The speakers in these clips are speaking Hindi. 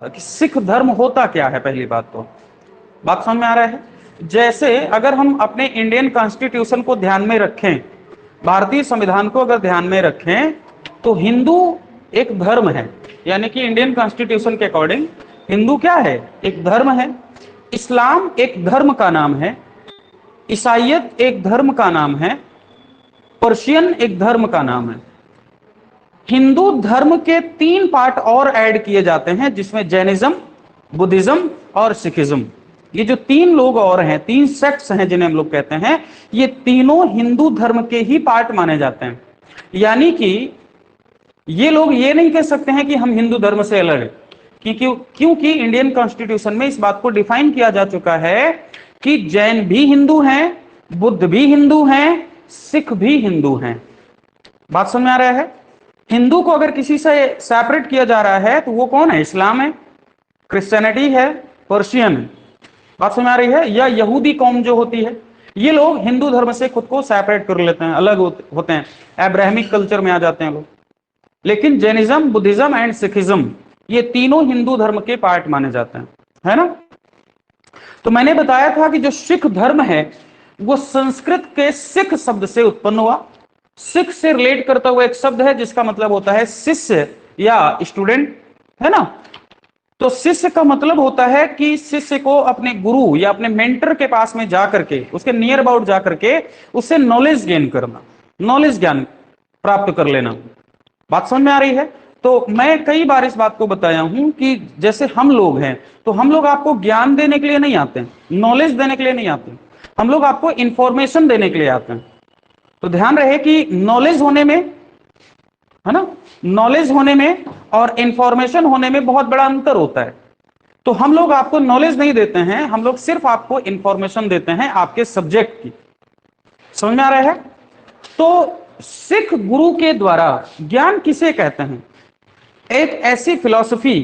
कि सिख धर्म होता क्या है। पहली बात तो बात समझ में आ रहा है। जैसे अगर हम अपने इंडियन कॉन्स्टिट्यूशन को ध्यान में रखें, भारतीय संविधान को अगर ध्यान में रखें, तो हिंदू एक धर्म है। यानी कि इंडियन कॉन्स्टिट्यूशन के अकॉर्डिंग हिंदू क्या है, एक धर्म है। इस्लाम एक धर्म का नाम है, ईसाइयत एक धर्म का नाम है, पर्शियन एक धर्म का नाम है। हिंदू धर्म के 3 पार्ट और ऐड किए जाते हैं, जिसमें जैनिज्म, बुद्धिज्म और सिखिज्म। ये जो 3 लोग और हैं, 3 सेक्ट्स हैं जिन्हें हम लोग कहते हैं, ये तीनों हिंदू धर्म के ही पार्ट माने जाते हैं। यानी कि ये लोग ये नहीं कह सकते हैं कि हम हिंदू धर्म से अलग है, क्योंकि इंडियन कॉन्स्टिट्यूशन में इस बात को डिफाइन किया जा चुका है कि जैन भी हिंदू हैं, बुद्ध भी हिंदू हैं, सिख भी हिंदू हैं। बात समझ में आ रहा है। हिंदू को अगर किसी से सेपरेट किया जा रहा है तो वो कौन है, इस्लाम है, क्रिश्चियनिटी है, पर्शियन है। बात समझ में आ रही है। या यहूदी कौम जो होती है, ये लोग हिंदू धर्म से खुद को सेपरेट कर लेते हैं, अलग होते हैं, अब्राहमिक कल्चर में आ जाते हैं लोग। लेकिन जैनिज्म, बुद्धिज्म एंड सिखिज्म ये तीनों हिंदू धर्म के पार्ट माने जाते हैं, है ना। तो मैंने बताया था कि जो सिख धर्म है वो संस्कृत के सिख शब्द से उत्पन्न हुआ। सिख से रिलेट करता हुआ एक शब्द है जिसका मतलब होता है शिष्य या स्टूडेंट, है ना। तो शिष्य का मतलब होता है कि शिष्य को अपने गुरु या अपने मेंटर के पास में जाकर के, उसके नियर अबाउट जाकर के उससे नॉलेज गेन करना, नॉलेज ज्ञान प्राप्त कर लेना। बात समझ में आ रही है। तो मैं कई बार इस बात को बताया हूं कि जैसे हम लोग हैं, तो हम लोग आपको ज्ञान देने के लिए नहीं आते हैं, नॉलेज देने के लिए नहीं आते हैं, हम लोग आपको इंफॉर्मेशन देने के लिए आते हैं। तो ध्यान रहे कि नॉलेज होने में, है ना, नॉलेज होने में और इंफॉर्मेशन होने में बहुत बड़ा अंतर होता है। तो हम लोग आपको नॉलेज नहीं देते हैं, हम लोग सिर्फ आपको इंफॉर्मेशन देते हैं आपके सब्जेक्ट की। समझ में आ रहा है। तो सिख गुरु के द्वारा ज्ञान किसे कहते हैं, एक ऐसी फिलॉसफी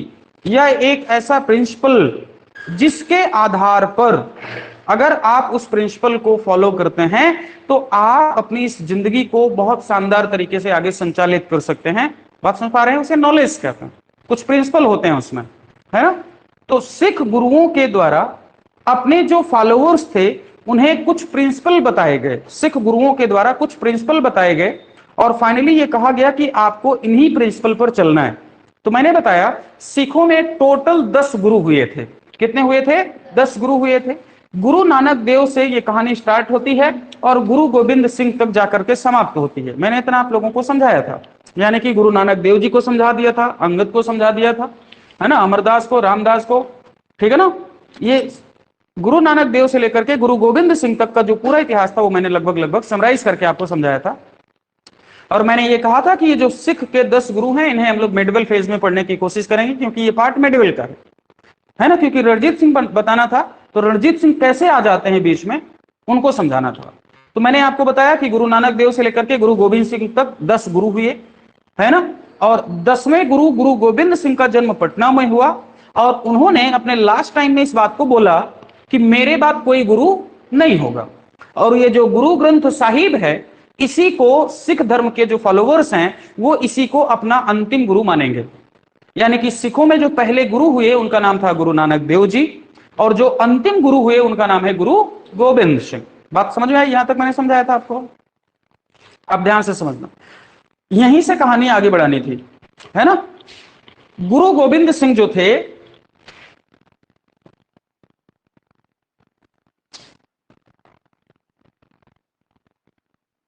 या एक ऐसा प्रिंसिपल जिसके आधार पर अगर आप उस प्रिंसिपल को फॉलो करते हैं तो आप अपनी इस जिंदगी को बहुत शानदार तरीके से आगे संचालित कर सकते हैं। बात समझ पा रहे हैं। उसे नॉलेज कहते हैं, कुछ प्रिंसिपल होते हैं उसमें, है ना। तो सिख गुरुओं के द्वारा अपने जो फॉलोअर्स थे उन्हें कुछ प्रिंसिपल बताए गए, सिख गुरुओं के द्वारा कुछ प्रिंसिपल बताए गए, और फाइनली ये कहा गया कि आपको इन्हीं प्रिंसिपल पर चलना है। तो मैंने बताया सिखों में टोटल 10 गुरु हुए थे। कितने हुए थे, 10 गुरु हुए थे। गुरु नानक देव से ये कहानी स्टार्ट होती है और गुरु गोविंद सिंह तक जाकर के समाप्त होती है। मैंने इतना आप लोगों को समझाया था, यानी कि गुरु नानक देव जी को समझा दिया था, अंगद को समझा दिया था, है ना, अमरदास को, रामदास को, ठीक है ना। ये गुरु नानक देव से लेकर के गुरु गोविंद सिंह तक का जो पूरा इतिहास था वो मैंने लगभग समराइज करके आपको समझाया था। और मैंने ये कहा था कि ये जो सिख के 10 गुरु हैं इन्हें हम लोग मेडिवल फेज में पढ़ने की कोशिश करेंगे, क्योंकि ये पार्ट मेडिवल का है ना। क्योंकि रणजीत सिंह बताना था, तो रणजीत सिंह कैसे आ जाते हैं बीच में, उनको समझाना था। तो मैंने आपको बताया कि गुरु नानक देव से लेकर के गुरु गोविंद सिंह तक 10 गुरु हुए, है ना। और 10वें गुरु गुरु गोविंद सिंह का जन्म पटना में हुआ, और उन्होंने अपने लास्ट टाइम में इस बात को बोला कि मेरे बाद कोई गुरु नहीं होगा। और ये जो गुरु ग्रंथ साहिब है, इसी को सिख धर्म के जो फॉलोवर्स हैं वो इसी को अपना अंतिम गुरु मानेंगे। यानी कि सिखों में जो पहले गुरु हुए उनका नाम था गुरु नानक देव जी, और जो अंतिम गुरु हुए उनका नाम है गुरु गोविंद सिंह। बात समझ में आई। यहां तक मैंने समझाया था आपको, अब ध्यान से समझना, यहीं से कहानी आगे बढ़ानी थी, है ना। गुरु गोविंद सिंह जो थे,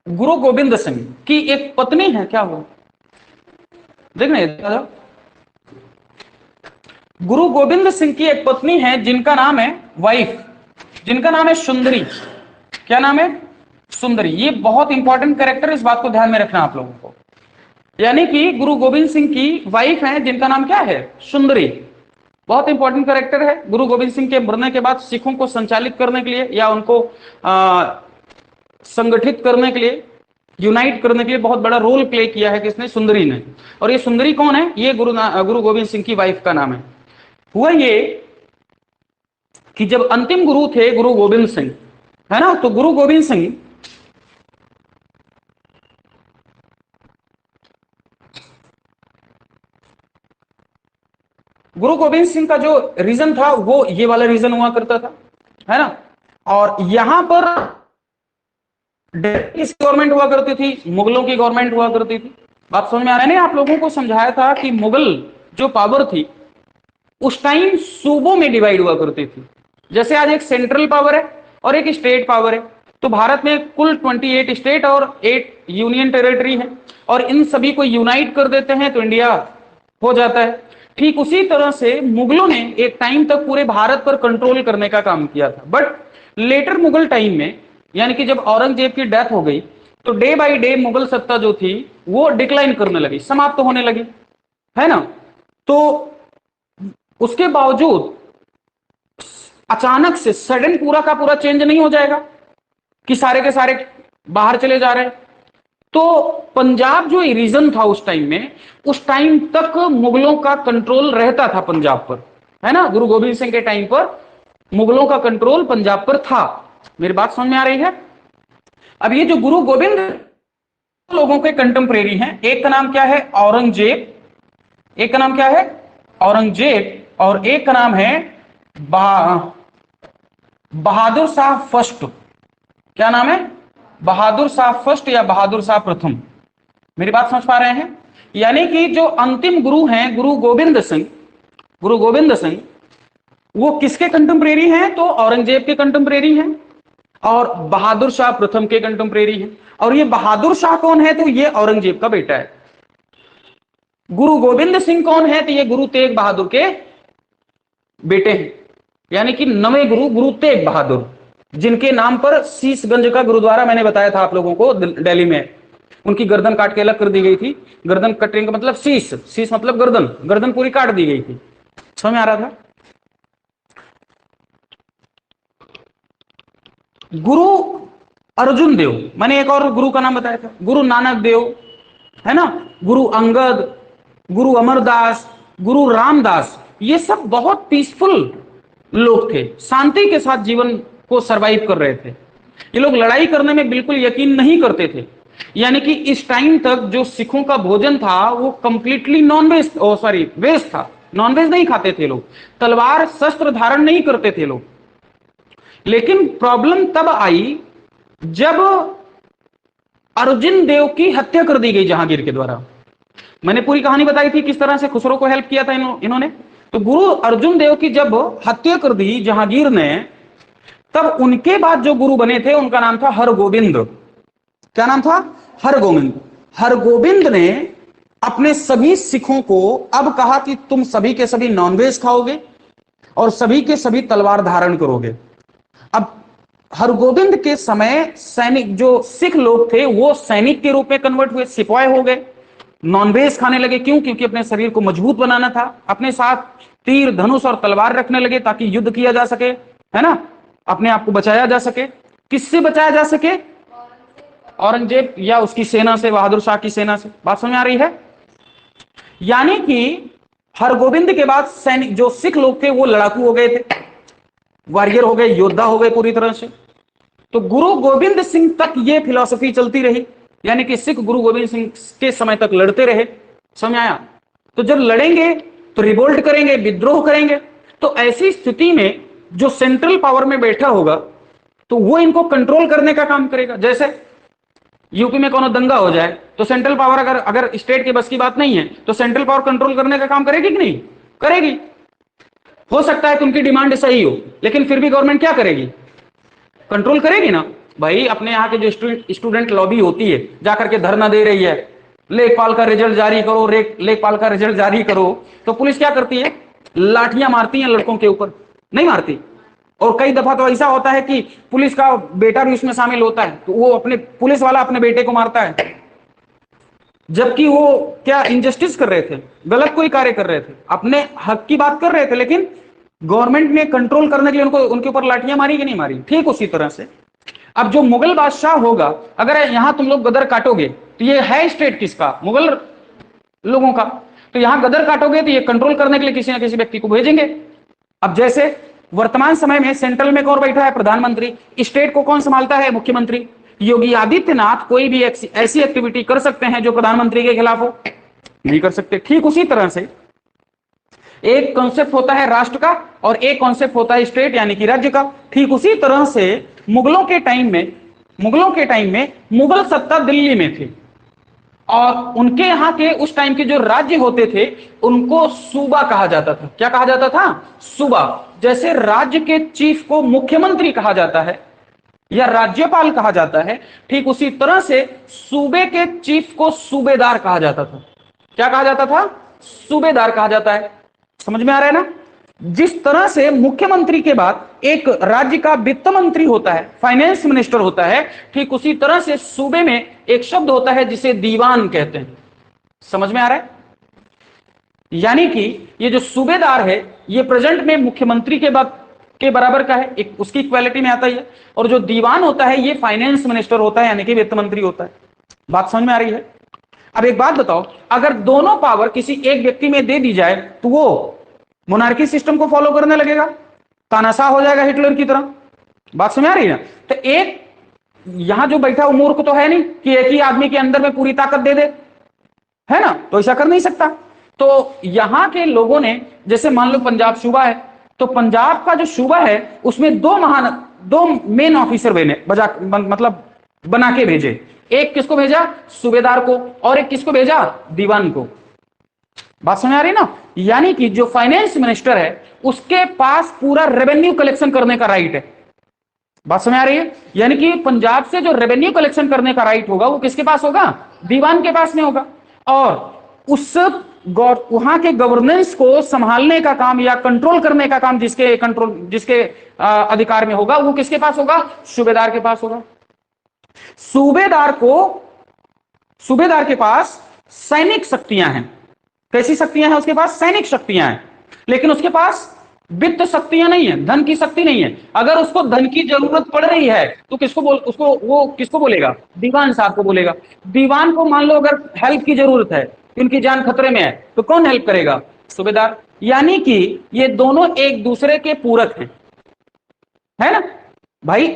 गुरु गोविंद सिंह की एक पत्नी है, क्या हुआ देखने, गुरु गोविंद सिंह की एक पत्नी है जिनका नाम है वाइफ, जिनका नाम है सुंदरी। क्या नाम है, सुंदरी। ये बहुत इंपॉर्टेंट कैरेक्टर, इस बात को ध्यान में रखना आप लोगों को। यानी कि गुरु गोविंद सिंह की वाइफ है जिनका नाम क्या है, सुंदरी। बहुत इंपॉर्टेंट कैरेक्टर है। गुरु गोविंद सिंह के मरने के बाद सिखों को संचालित करने के लिए या उनको संगठित करने के लिए, यूनाइट करने के लिए बहुत बड़ा रोल प्ले किया है किसने, सुंदरी ने। और ये सुंदरी कौन है, ये गुरु गोविंद सिंह की वाइफ का नाम है। हुआ ये कि जब अंतिम गुरु थे गुरु गोविंद सिंह, है ना, तो गुरु गोविंद सिंह गुरु गोविंद सिंह का जो रीजन था वो ये वाला रीजन हुआ करता था, है ना। और यहां पर किसकी गवर्नमेंट हुआ करती थी? मुगलों की गवर्नमेंट हुआ करती थी। बात समझ में आ रहा है? मैंने आप लोगों को समझाया था कि मुगल जो पावर थी उस टाइम सूबों में डिवाइड हुआ करती थी। जैसे आज एक सेंट्रल पावर है और एक स्टेट पावर है। तो भारत में कुल 28 स्टेट और 8 यूनियन टेरिटरी है, और इन सभी को यूनाइट कर देते हैं तो इंडिया हो जाता है। ठीक उसी तरह से मुगलों ने एक टाइम तक पूरे भारत पर कंट्रोल करने का काम किया था, बट लेटर मुगल टाइम में, यानी कि जब औरंगजेब की डेथ हो गई, तो डे बाय डे मुगल सत्ता जो थी वो डिक्लाइन करने लगी, समाप्त होने लगी, है ना। तो उसके बावजूद अचानक से सडन पूरा का पूरा चेंज नहीं हो जाएगा कि सारे के सारे बाहर चले जा रहे हैं। तो पंजाब जो रीजन था उस टाइम में, उस टाइम तक मुगलों का कंट्रोल रहता था पंजाब पर, है ना। गुरु गोविंद सिंह के टाइम पर मुगलों का कंट्रोल पंजाब पर था। मेरी बात समझ में आ रही है? अब ये जो गुरु गोविंद लोगों के कंटेम्परेरी हैं, एक का नाम क्या है? औरंगजेब। एक का नाम क्या है? औरंगजेब। और एक का नाम है बहादुर शाह फर्स्ट। क्या नाम है? बहादुर शाह फर्स्ट या बहादुर शाह प्रथम। मेरी बात समझ पा रहे हैं? यानी कि जो अंतिम गुरु हैं गुरु गोविंद सिंह, गुरु गोविंद सिंह वो किसके कंटेम्परेरी हैं? तो औरंगजेब के कंटेम्परेरी हैं और बहादुर शाह प्रथम के कंटेम्परेरी हैं। और ये बहादुर शाह कौन है? तो ये औरंगजेब का बेटा है। गुरु गोविंद सिंह कौन है? तो ये गुरु तेग बहादुर के बेटे हैं, यानी कि नवे गुरु गुरु तेग बहादुर, जिनके नाम पर शीशगंज का गुरुद्वारा मैंने बताया था आप लोगों को दिल्ली में, उनकी गर्दन काट के अलग कर दी गई थी। गर्दन कटने का मतलब शीश, शीश मतलब गर्दन, गर्दन पूरी काट दी गई थी। समझ में आ रहा था? गुरु अर्जुन देव, मैंने एक और गुरु का नाम बताया था, गुरु नानक देव, है ना, गुरु अंगद, गुरु अमरदास, गुरु रामदास, ये सब बहुत पीसफुल लोग थे, शांति के साथ जीवन को सरवाइव कर रहे थे। ये लोग लड़ाई करने में बिल्कुल यकीन नहीं करते थे। यानी कि इस टाइम तक जो सिखों का भोजन था वो completely non veg, sorry veg था, नॉनवेज नहीं खाते थे लोग, तलवार शस्त्र धारण नहीं करते थे लोग। लेकिन प्रॉब्लम तब आई जब अर्जुन देव की हत्या कर दी गई जहांगीर के द्वारा। मैंने पूरी कहानी बताई थी किस तरह से खुसरो को हेल्प किया था इन्होंने। तो गुरु अर्जुन देव की जब हत्या कर दी जहांगीर ने, तब उनके बाद जो गुरु बने थे उनका नाम था हरगोविंद। क्या नाम था? हरगोविंद। हरगोविंद ने अपने सभी सिखों को अब कहा कि तुम सभी के सभी नॉनवेज खाओगे और सभी के सभी तलवार धारण करोगे। अब हरगोविंद के समय सैनिक, जो सिख लोग थे वो सैनिक के रूप में कन्वर्ट हुए, सिपाही हो गए, नॉनवेज खाने लगे। क्यों? क्योंकि अपने शरीर को मजबूत बनाना था, अपने साथ तीर धनुष और तलवार रखने लगे ताकि युद्ध किया जा सके, है ना, अपने आप को बचाया जा सके। किससे बचाया जा सके? औरंगजेब या उसकी सेना से, बहादुर शाह की सेना से। बात समझ आ रही है? यानी कि हरगोविंद के बाद सैनिक, जो सिख लोग थे वो लड़ाकू हो गए थे, वॉरियर हो गए, योद्धा हो गए पूरी तरह से। तो गुरु गोविंद सिंह तक ये फिलॉसफी चलती रही, यानी कि सिख गुरु गोविंद सिंह के समय तक लड़ते रहे। समझ आया? तो जब लड़ेंगे तो रिवोल्ट करेंगे, विद्रोह करेंगे, तो ऐसी स्थिति में जो सेंट्रल पावर में बैठा होगा तो वो इनको कंट्रोल करने का काम करेगा। जैसे यूपी में कोनो दंगा हो जाए तो सेंट्रल पावर अगर अगर स्टेट के बस की बात नहीं है तो सेंट्रल पावर कंट्रोल करने का काम करेगी कि नहीं करेगी? हो सकता है कि उनकी डिमांड सही हो, लेकिन फिर भी गवर्नमेंट क्या करेगी? कंट्रोल करेगी ना भाई। अपने यहाँ के जो स्टूडेंट लॉबी होती है, जाकर के धरना दे रही है, लेखपाल का रिजल्ट जारी करो, लेखपाल का रिजल्ट जारी करो, तो पुलिस क्या करती है? लाठियां मारती है लड़कों के ऊपर, नहीं मारती? और कई दफा तो ऐसा होता है कि पुलिस का बेटा भी उसमें शामिल होता है, तो वो अपने पुलिस वाला अपने बेटे को मारता है, जबकि वो क्या इनजस्टिस कर रहे थे, गलत कोई कार्य कर रहे थे, अपने हक की बात कर रहे थे, लेकिन गवर्नमेंट ने कंट्रोल करने के लिए उनको, उनके ऊपर लाठियां मारी कि नहीं मारी? ठीक उसी तरह से अब जो मुगल बादशाह होगा, अगर यहां तुम लोग गदर काटोगे तो ये है स्टेट किसका? मुगल लोगों का। तो यहां गदर काटोगे तो ये कंट्रोल करने के लिए किसी ना किसी व्यक्ति को भेजेंगे। अब जैसे वर्तमान समय में सेंट्रल में कौन बैठा है? प्रधानमंत्री। स्टेट को कौन संभालता है? मुख्यमंत्री। योगी आदित्यनाथ कोई भी ऐसी एक्टिविटी कर सकते हैं जो प्रधानमंत्री के खिलाफ हो? नहीं कर सकते। ठीक उसी तरह से एक कॉन्सेप्ट होता है राष्ट्र का और एक कॉन्सेप्ट होता है स्टेट यानी कि राज्य का। ठीक उसी तरह से मुगलों के टाइम में मुगल सत्ता दिल्ली में थी और उनके यहां के उस टाइम के जो राज्य होते थे उनको सूबा कहा जाता था। क्या कहा जाता था? सूबा। जैसे राज्य के चीफ को मुख्यमंत्री कहा जाता है या राज्यपाल कहा जाता है, ठीक उसी तरह से सूबे के चीफ को सूबेदार कहा जाता था। क्या कहा जाता था? सूबेदार कहा जाता है। समझ में आ रहा है ना? जिस तरह से मुख्यमंत्री के बाद एक राज्य का वित्त मंत्री होता है, फाइनेंस मिनिस्टर होता है, ठीक उसी तरह से सूबे में एक शब्द होता है जिसे दीवान कहते हैं। समझ में आ रहा है? यानी कि ये जो सूबेदार है ये प्रेजेंट में मुख्यमंत्री के बराबर का है, एक उसकी इक्वालिटी में आता है। और जो दीवान होता है ये फाइनेंस मिनिस्टर होता है यानी कि वित्त मंत्री होता है। बात समझ में आ रही है? अब एक बात बताओ, अगर दोनों पावर किसी एक व्यक्ति में दे दी जाए तो वो मोनार्की सिस्टम को फॉलो करने लगेगा, तानाशाह हो जाएगा हिटलर की तरह। बात समझ आ रही है? तो एक यहां जो बैठा वो मूर्ख तो है नहीं कि एक ही आदमी के अंदर में पूरी ताकत दे दे, है ना? तो ऐसा कर नहीं सकता। तो यहां के लोगों ने, जैसे मान लो पंजाब सूबा है, तो पंजाब का जो सूबा है उसमें दो मेन ऑफिसर मतलब बना के भेजे। एक किसको भेजा? सूबेदार को, और एक किसको भेजा? दीवान को। बात समझ आ रही ना? यानी कि जो फाइनेंस मिनिस्टर है उसके पास पूरा रेवेन्यू कलेक्शन करने का राइट है। बात समझ आ रही है? यानी कि पंजाब से जो रेवेन्यू कलेक्शन करने का राइट होगा वो किसके पास होगा? दीवान के पास में होगा। और उस वहां के गवर्नेंस को संभालने का काम या कंट्रोल करने का काम जिसके अधिकार में होगा वो किसके पास होगा? सूबेदार के पास होगा। सूबेदार के पास सैनिक शक्तियां हैं। कैसी शक्तियां हैं उसके पास? सैनिक शक्तियां हैं। लेकिन उसके पास वित्त शक्तियां नहीं है, धन की शक्ति नहीं है। अगर उसको धन की जरूरत पड़ रही है तो वो किसको बोलेगा? दीवान साहब को बोलेगा। दीवान को मान लो अगर हेल्प की जरूरत है, उनकी जान खतरे में है, तो कौन हेल्प करेगा? सूबेदार। यानी कि ये दोनों एक दूसरे के पूरक हैं, है ना भाई?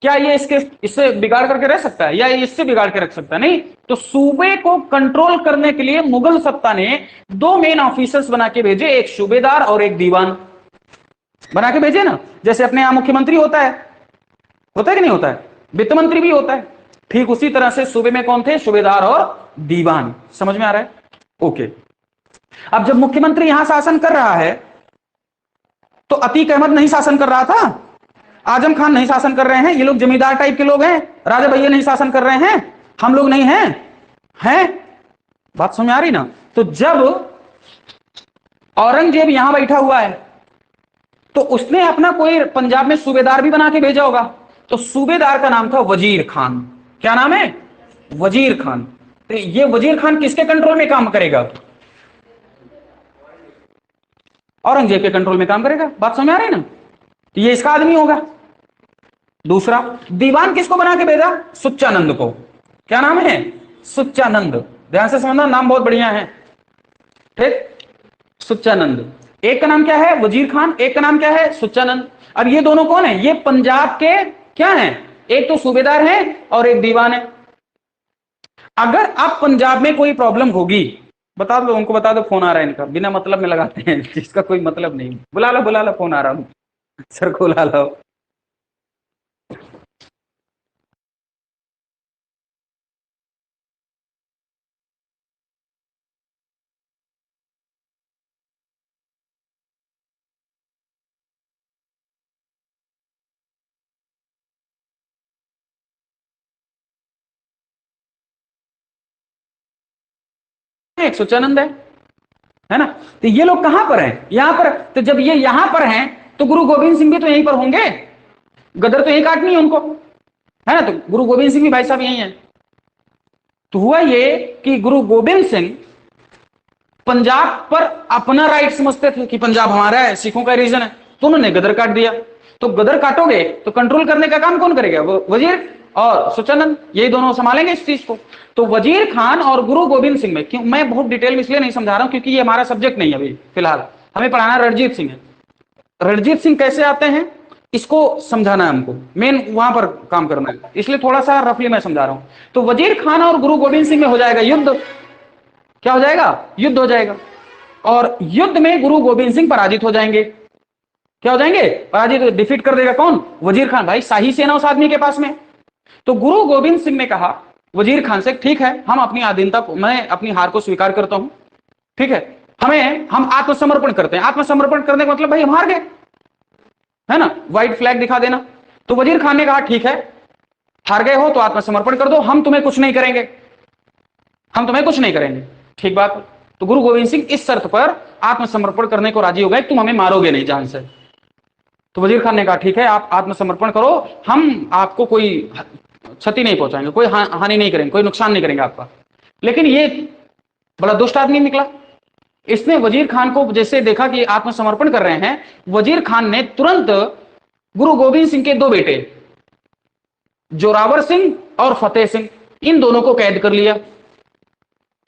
क्या ये इससे बिगाड़ करके रह सकता है या इससे बिगाड़ के रख सकता है? नहीं। तो सूबे को कंट्रोल करने के लिए मुगल सत्ता ने दो मेन ऑफिसर्स बना के भेजे, एक सूबेदार और एक दीवान बना के भेजे ना। जैसे अपने यहां मुख्यमंत्री होता है कि नहीं होता है? वित्त मंत्री भी होता है। ठीक उसी तरह से सूबे में कौन थे? सूबेदार और दीवान। समझ में आ रहा है? ओके। अब जब मुख्यमंत्री यहां शासन कर रहा है तो अतीक अहमद नहीं शासन कर रहा था, आजम खान नहीं शासन कर रहे हैं, ये लोग जमींदार टाइप के लोग हैं, राजा भैया नहीं शासन कर रहे हैं, हम लोग नहीं हैं। बात समझ में आ रही ना? तो जब औरंगजेब यहां बैठा हुआ है तो उसने अपना कोई पंजाब में सूबेदार भी बना के भेजा होगा। तो सूबेदार का नाम था वजीर खान। क्या नाम है? वजीर खान। तो ये वजीर खान किसके कंट्रोल में काम करेगा? औरंगजेब के कंट्रोल में काम करेगा। बात समझ आ रही ना? तो ये इसका आदमी होगा। दूसरा, दीवान किसको बना के भेजा? सुच्चानंद को। क्या नाम है? सुच्चानंद। ध्यान से समझना, नाम बहुत बढ़िया है। ठीक, सुच्चानंद। एक का नाम क्या है? वजीर खान। एक का नाम क्या है? सुच्चानंद। अब ये दोनों कौन है? ये पंजाब के क्या है? एक तो सूबेदार है और एक दीवान है। अगर अब पंजाब में कोई प्रॉब्लम होगी, बता दो उनको, बता दो फोन आ रहा है इनका, बिना मतलब में लगाते हैं जिसका कोई मतलब नहीं। बुला लो फोन आ रहा हूं, सर को बुला लो। एक सुचानंद है ना? तो ये लोग कहां पर हैं? यहां पर। तो जब ये यहां पर हैं तो गुरु गोविंद सिंह भी तो यहीं पर होंगे। गदर तो यहीं काटनी है उनको, है ना? तो गुरु गोविंद सिंह भी भाई साहब यहीं हैं। तो हुआ ये कि गुरु गोविंद सिंह पंजाब पर अपना राइट समझते थे कि पंजाब हमारा है, सिखों का रीजन है, तो उन्होंने गदर काट दिया। तो गदर काटोगे तो कंट्रोल करने का काम कौन करेगा? वो वजीर और सुचानंद, यही दोनों संभालेंगे इस चीज को। तो वजीर खान और गुरु गोविंद सिंह में, क्यों मैं बहुत डिटेल में इसलिए नहीं समझा रहा हूं क्योंकि ये हमारा सब्जेक्ट नहीं है अभी फिलहाल, हमें पढ़ाना रणजीत सिंह है। रणजीत सिंह कैसे आते हैं इसको समझाना है हमको, मेन वहां पर काम करना है, इसलिए थोड़ा सा रफली मैं समझा रहा हूं। तो वजीर खान और गुरु गोविंद सिंह में हो जाएगा युद्ध। क्या हो जाएगा? युद्ध हो जाएगा। और युद्ध में गुरु गोविंद सिंह पराजित हो जाएंगे। क्या हो जाएंगे? पराजित। डिफीट कर देगा कौन? वजीर खान। भाई शाही सेना उस आदमी के पास में। तो गुरु गोविंद सिंह ने कहा वजीर खान से, ठीक है, हम अपनी आधीनता को, मैं अपनी हार को स्वीकार करता हूं, ठीक है, हम आत्मसमर्पण करते हैं। आत्मसमर्पण करने का मतलब भाई हम हार गए, है ना, व्हाइट फ्लैग दिखा देना। तो वजीर खान ने कहा ठीक है, हार गए हो तो आत्मसमर्पण कर दो, हम तुम्हें कुछ नहीं करेंगे, हम तुम्हें कुछ नहीं करेंगे। ठीक बात। तो गुरु गोविंद सिंह इस शर्त पर आत्मसमर्पण करने को राजी हो गए, तुम हमें मारोगे नहीं जान से। तो वजीर खान ने कहा ठीक है, आप आत्मसमर्पण करो, हम आपको कोई क्षति नहीं पहुंचाएंगे, कोई हानि नहीं करेंगे, कोई नुकसान नहीं करेंगे आपका। लेकिन ये बड़ा दुष्ट आदमी निकला। इसने वजीर खान को जैसे देखा कि आत्मसमर्पण कर रहे हैं, वजीर खान ने तुरंत गुरु गोविंद सिंह के दो बेटे जोरावर सिंह और फतेह सिंह, इन दोनों को कैद कर लिया।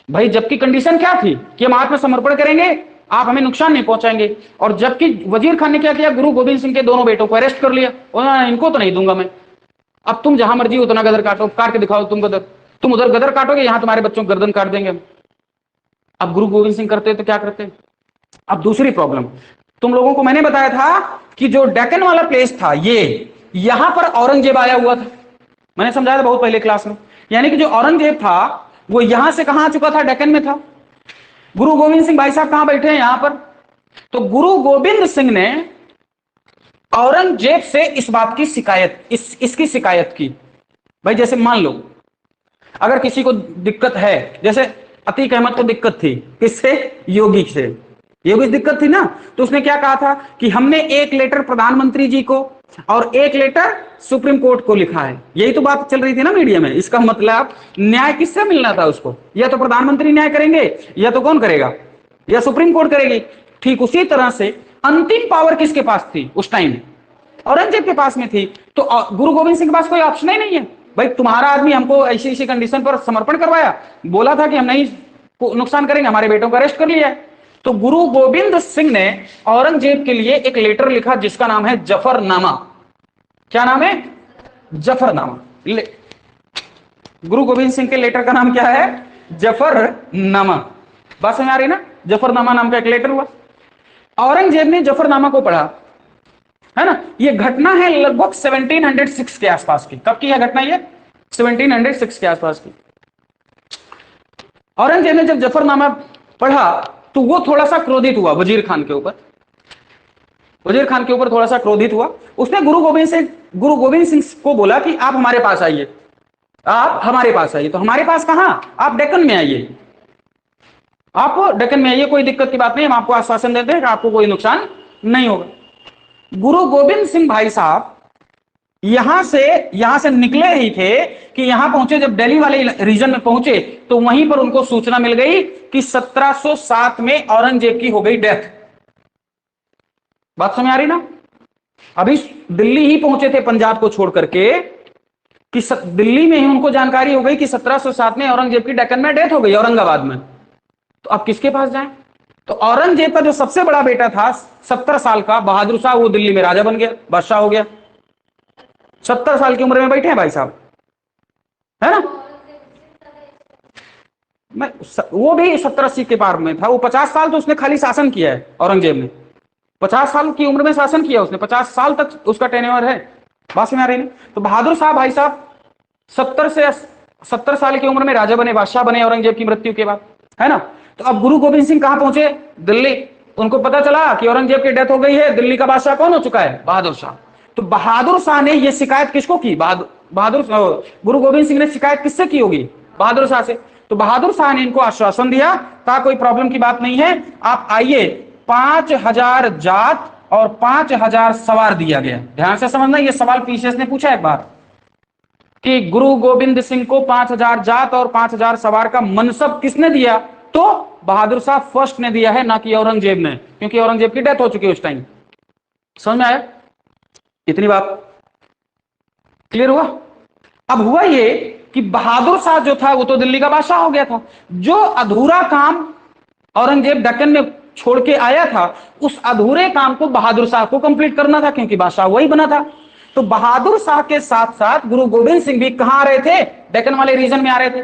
भाई जबकि कंडीशन क्या थी कि हम आत्मसमर्पण करेंगे, आप हमें नुकसान नहीं पहुंचाएंगे। और जबकि वजीर खान ने क्या किया, गुरु गोविंद सिंह के दोनों बेटों को अरेस्ट कर लिया। इनको तो नहीं दूंगा मैं, अब तुम जहां मर्जी उतना गदर काटो, काट के दिखाओ तुम गदर, तुम उधर गदर काटोगे, यहां तुम्हारे बच्चों को गर्दन काट देंगे। अब गुरु गोविंद सिंह करते तो क्या करते? अब दूसरी प्रॉब्लम, तुम लोगों को मैंने बताया था कि जो डेक्कन वाला प्लेस था, ये यहां पर औरंगजेब आया हुआ था, मैंने समझाया था बहुत पहले क्लास में। यानी कि जो औरंगजेब था वो यहां से कहां आ चुका था? डेक्कन में था। गुरु गोविंद सिंह भाई साहब कहां बैठे हैं? यहां पर। तो गुरु गोविंद सिंह ने औरंगजेब से इस बात की शिकायत, इसकी शिकायत की। भाई जैसे मान लो अगर किसी को दिक्कत है, जैसे अतीक अहमद को दिक्कत थी, किससे? योगी से। योगी से दिक्कत थी ना, तो उसने क्या कहा था कि हमने एक लेटर प्रधानमंत्री जी को और एक लेटर सुप्रीम कोर्ट को लिखा है। यही तो बात चल रही थी ना मीडिया में। इसका मतलब न्याय किससे मिलना था उसको? या तो प्रधानमंत्री न्याय करेंगे, या तो कौन करेगा? या सुप्रीम कोर्ट करेगी। ठीक उसी तरह से अंतिम पावर किसके पास थी उस टाइम? औरंगजेब के पास में थी। तो गुरु गोविंद सिंह के पास कोई ऑप्शन ही नहीं है। भाई तुम्हारा आदमी हमको ऐसी ऐसी कंडीशन पर समर्पण करवाया, बोला था कि हम नहीं नुकसान करेंगे, हमारे बेटों को अरेस्ट कर लिया है। तो गुरु गोविंद सिंह ने औरंगजेब के लिए एक लेटर लिखा जिसका नाम है जफरनामा। क्या नाम है? जफरनामा। गुरु गोविंद सिंह के लेटर का नाम क्या है? जफरनामा। बात समझ आ रही ना? जफरनामा नाम का एक लेटर हुआ। औरंगजेब ने जफरनामा को पढ़ा, है ना। ये घटना है लगभग 1706 के आसपास की। कब की है घटना? ये 1706 के आसपास की। औरंगजेब ने जब जफरनामा पढ़ा तो वो थोड़ा सा क्रोधित हुआ वजीर खान के ऊपर। वजीर खान के ऊपर थोड़ा सा क्रोधित हुआ। उसने गुरु गोविंद सिंह को बोला कि आप हमारे पास आइए, आप हमारे पास आइए। तो हमारे पास कहां? आप डेक्कन में आइए, आप डेक्कन में आइए, कोई दिक्कत की बात नहीं, हम आपको आश्वासन देते हैं कि आपको कोई नुकसान नहीं होगा। गुरु गोविंद सिंह भाई साहब यहां से निकले ही थे कि यहां पहुंचे। जब दिल्ली वाले रीजन में पहुंचे तो वहीं पर उनको सूचना मिल गई कि 1707 में औरंगजेब की हो गई डेथ। बात समझ आ रही ना? अभी दिल्ली ही पहुंचे थे पंजाब को छोड़ करके कि दिल्ली में ही उनको जानकारी हो गई कि 1707 में औरंगजेब की डेक्कन में डेथ हो गई, औरंगाबाद में। तो अब किसके पास जाएं? तो औरंगजेब का जो सबसे बड़ा बेटा था 70 साल का बहादुर शाह, वो दिल्ली में राजा बन गया, बादशाह हो गया। 70 साल की उम्र में बैठे हैं भाई साहब, है ना। वो भी 70-80 के पार में था। वो 50 साल तो उसने खाली शासन किया है औरंगजेब ने। 50 साल की उम्र में शासन किया उसने, 50 साल तक उसका टेन्योर है। बात में आ रही है? तो बहादुर शाह भाई साहब 70 साल की उम्र में राजा बने, बादशाह बने औरंगजेब की मृत्यु के बाद, है ना। तो अब गुरु गोविंद सिंह कहां पहुंचे? दिल्ली। उनको पता चला कि औरंगजेब की डेथ हो गई है, दिल्ली का बादशाह कौन हो चुका है? बहादुर शाह। तो बहादुर शाह ने यह शिकायत किसको की? गुरु गोविंद सिंह ने शिकायत किससे की होगी? बहादुर शाह से। तो बहादुर शाह ने इनको आश्वासन दिया, कहा कोई प्रॉब्लम की बात नहीं है, आप आइए। 5000 जात और 5000 सवार दिया गया। ध्यान से समझना, यह सवाल पीसीएस ने पूछा एक बार कि गुरु गोविंद सिंह को 5000 जात और 5000 सवार का मनसब किसने दिया? तो बहादुर शाह फर्स्ट ने दिया है, ना कि औरंगजेब ने, क्योंकि औरंगजेब की डेथ हो चुकी है उस टाइम। समझ में आया? इतनी बात क्लियर हुआ? अब हुआ ये कि बहादुर शाह जो था वो तो दिल्ली का बादशाह हो गया था। जो अधूरा काम औरंगजेब डेक्कन में छोड़ के आया था, उस अधूरे काम को बहादुर शाह को कंप्लीट करना था, क्योंकि बादशाह वही बना था। तो बहादुर शाह के साथ साथ गुरु गोविंद सिंह भी कहां आ रहे थे? डेक्कन वाले रीजन में आ रहे थे।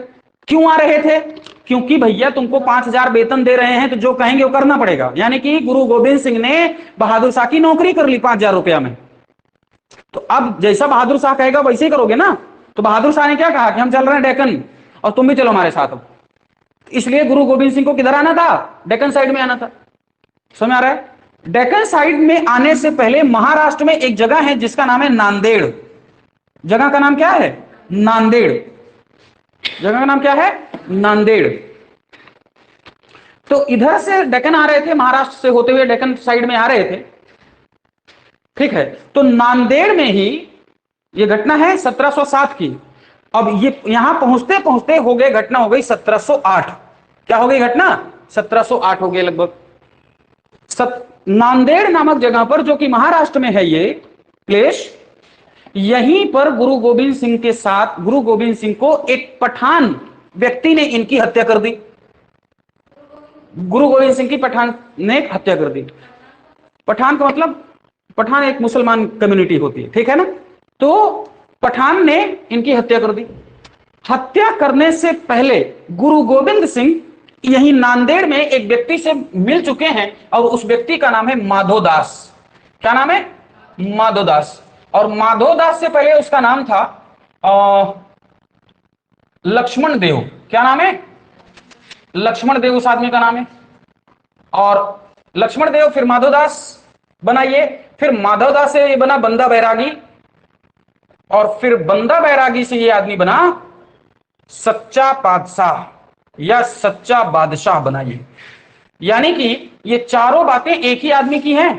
क्यों आ रहे थे? क्योंकि भैया तुमको 5,000 वेतन दे रहे हैं तो जो कहेंगे वो करना पड़ेगा। यानी कि गुरु गोविंद सिंह ने बहादुर शाह की नौकरी कर ली 5,000 रुपया में। तो अब जैसा बहादुर शाह कहेगा वैसे ही करोगे ना। तो बहादुर शाह ने क्या कहा कि हम चल रहे हैं डेक्कन और तुम भी चलो हमारे साथ। इसलिए गुरु गोविंद सिंह को किधर आना था? डेक्कन साइड में आना था। समझ आ रहा है? डेक्कन साइड में आने से पहले महाराष्ट्र में एक जगह है जिसका नाम है नांदेड़। जगह का नाम क्या है? नांदेड़। जगह का नाम क्या है? नांदेड़। तो इधर से डेक्कन आ रहे थे, महाराष्ट्र से होते हुए डेक्कन साइड में आ रहे थे, ठीक है। तो नांदेड़ में ही यह घटना है 1707 की। अब ये यहां पहुंचते पहुंचते हो गए, घटना हो गई 1708। क्या हो गई घटना? 1708 हो गई लगभग। नांदेड़ नामक जगह पर, जो कि महाराष्ट्र में है ये प्लेस, यहीं पर गुरु गोविंद सिंह के साथ, गुरु गोविंद सिंह को एक पठान व्यक्ति ने इनकी हत्या कर दी। गुरु गोविंद सिंह की पठान ने हत्या कर दी। पठान का मतलब, पठान एक मुसलमान कम्युनिटी होती है, ठीक है ना। तो पठान ने इनकी हत्या कर दी। हत्या करने से पहले गुरु गोविंद सिंह यही नांदेड़ में एक व्यक्ति से मिल चुके हैं और उस व्यक्ति का नाम है माधोदास। क्या नाम है? माधोदास। और माधोदास से पहले उसका नाम था लक्ष्मण देव। क्या नाम है? लक्ष्मण देव उस आदमी का नाम है। और लक्ष्मण देव फिर माधोदास बना ये, फिर माधवदास से ये बना बंदा बैरागी, और फिर बंदा बैरागी से ये आदमी बना सच्चा बादशाह या सच्चा बादशाह बना ये। यानी कि ये चारों बातें एक ही आदमी की हैं।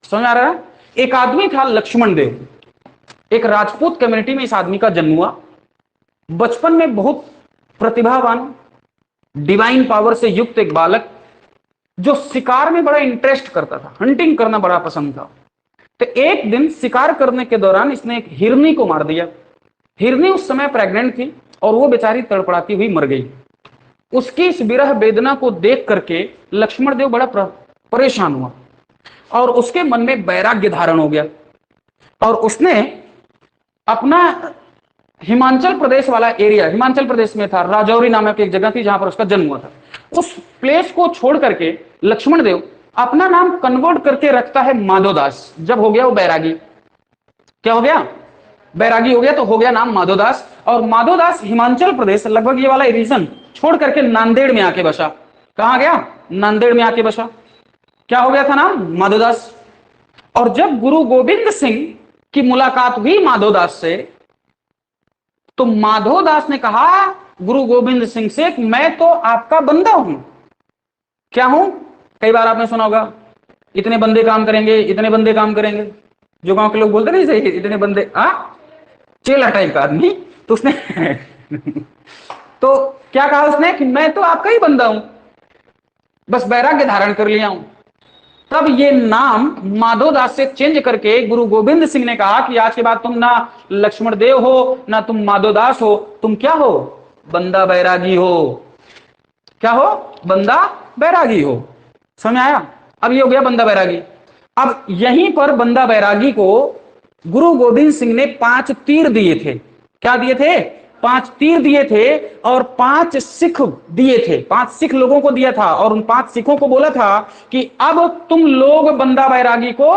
समझ आ रहा है? एक आदमी था लक्ष्मण देव, एक राजपूत कम्युनिटी में इस आदमी का जन्म हुआ। बचपन में बहुत प्रतिभावान, डिवाइन पावर से युक्त एक बालक, जो शिकार में बड़ा इंटरेस्ट करता था, हंटिंग करना बड़ा पसंद था। तो एक दिन शिकार करने के दौरान इसने एक हिरनी को मार दिया। हिरनी उस समय प्रेग्नेंट थी और वो बेचारी तड़पड़ाती हुई मर गई। उसकी इस विरह वेदना को देख करके लक्ष्मण देव बड़ा परेशान हुआ और उसके मन में वैराग्य धारण हो गया। और उसने अपना हिमाचल प्रदेश वाला एरिया, हिमाचल प्रदेश में था, राजौरी नामक एक जगह थी जहां पर उसका जन्म हुआ था, उस प्लेस को छोड़ करके लक्ष्मण देव अपना नाम कन्वर्ट करके रखता है माधोदास। जब हो गया वो बैरागी, क्या हो गया? बैरागी हो गया, तो हो गया नाम माधोदास। और माधोदास हिमाचल प्रदेश लगभग ये वाला रीजन छोड़ करके नांदेड़ में आके बसा। कहां गया? नांदेड़ में आके बसा। क्या हो गया था नाम? माधोदास। और जब गुरु गोविंद सिंह की मुलाकात हुई माधोदास से, तो माधोदास ने कहा गुरु गोविंद सिंह से कि मैं तो आपका बंदा हूं। क्या हूं? कई बार आपने सुना होगा, इतने बंदे काम करेंगे, इतने बंदे काम करेंगे। जो गांव के लोग बोलते नहीं, सही इतने बंदे, चेला टाइप का आदमी। तो उसने तो क्या कहा उसने कि मैं तो आपका ही बंदा हूं, बस वैराग्य धारण कर लिया हूं। तब ये नाम माधोदास से चेंज करके गुरु गोविंद सिंह ने कहा कि आज के बाद तुम ना लक्ष्मण देव हो, ना तुम माधोदास हो, तुम क्या हो? बंदा बैरागी हो। क्या हो? बंदा बैरागी हो। समझ आया? अब ये हो गया बंदा बैरागी। अब यहीं पर बंदा बैरागी को गुरु गोविंद सिंह ने 5 तीर दिए थे। क्या दिए थे? 5 तीर दिए थे और 5 सिख दिए थे। 5 सिख लोगों को दिया था और उन 5 सिखों को बोला था कि अब तुम लोग बंदा बैरागी को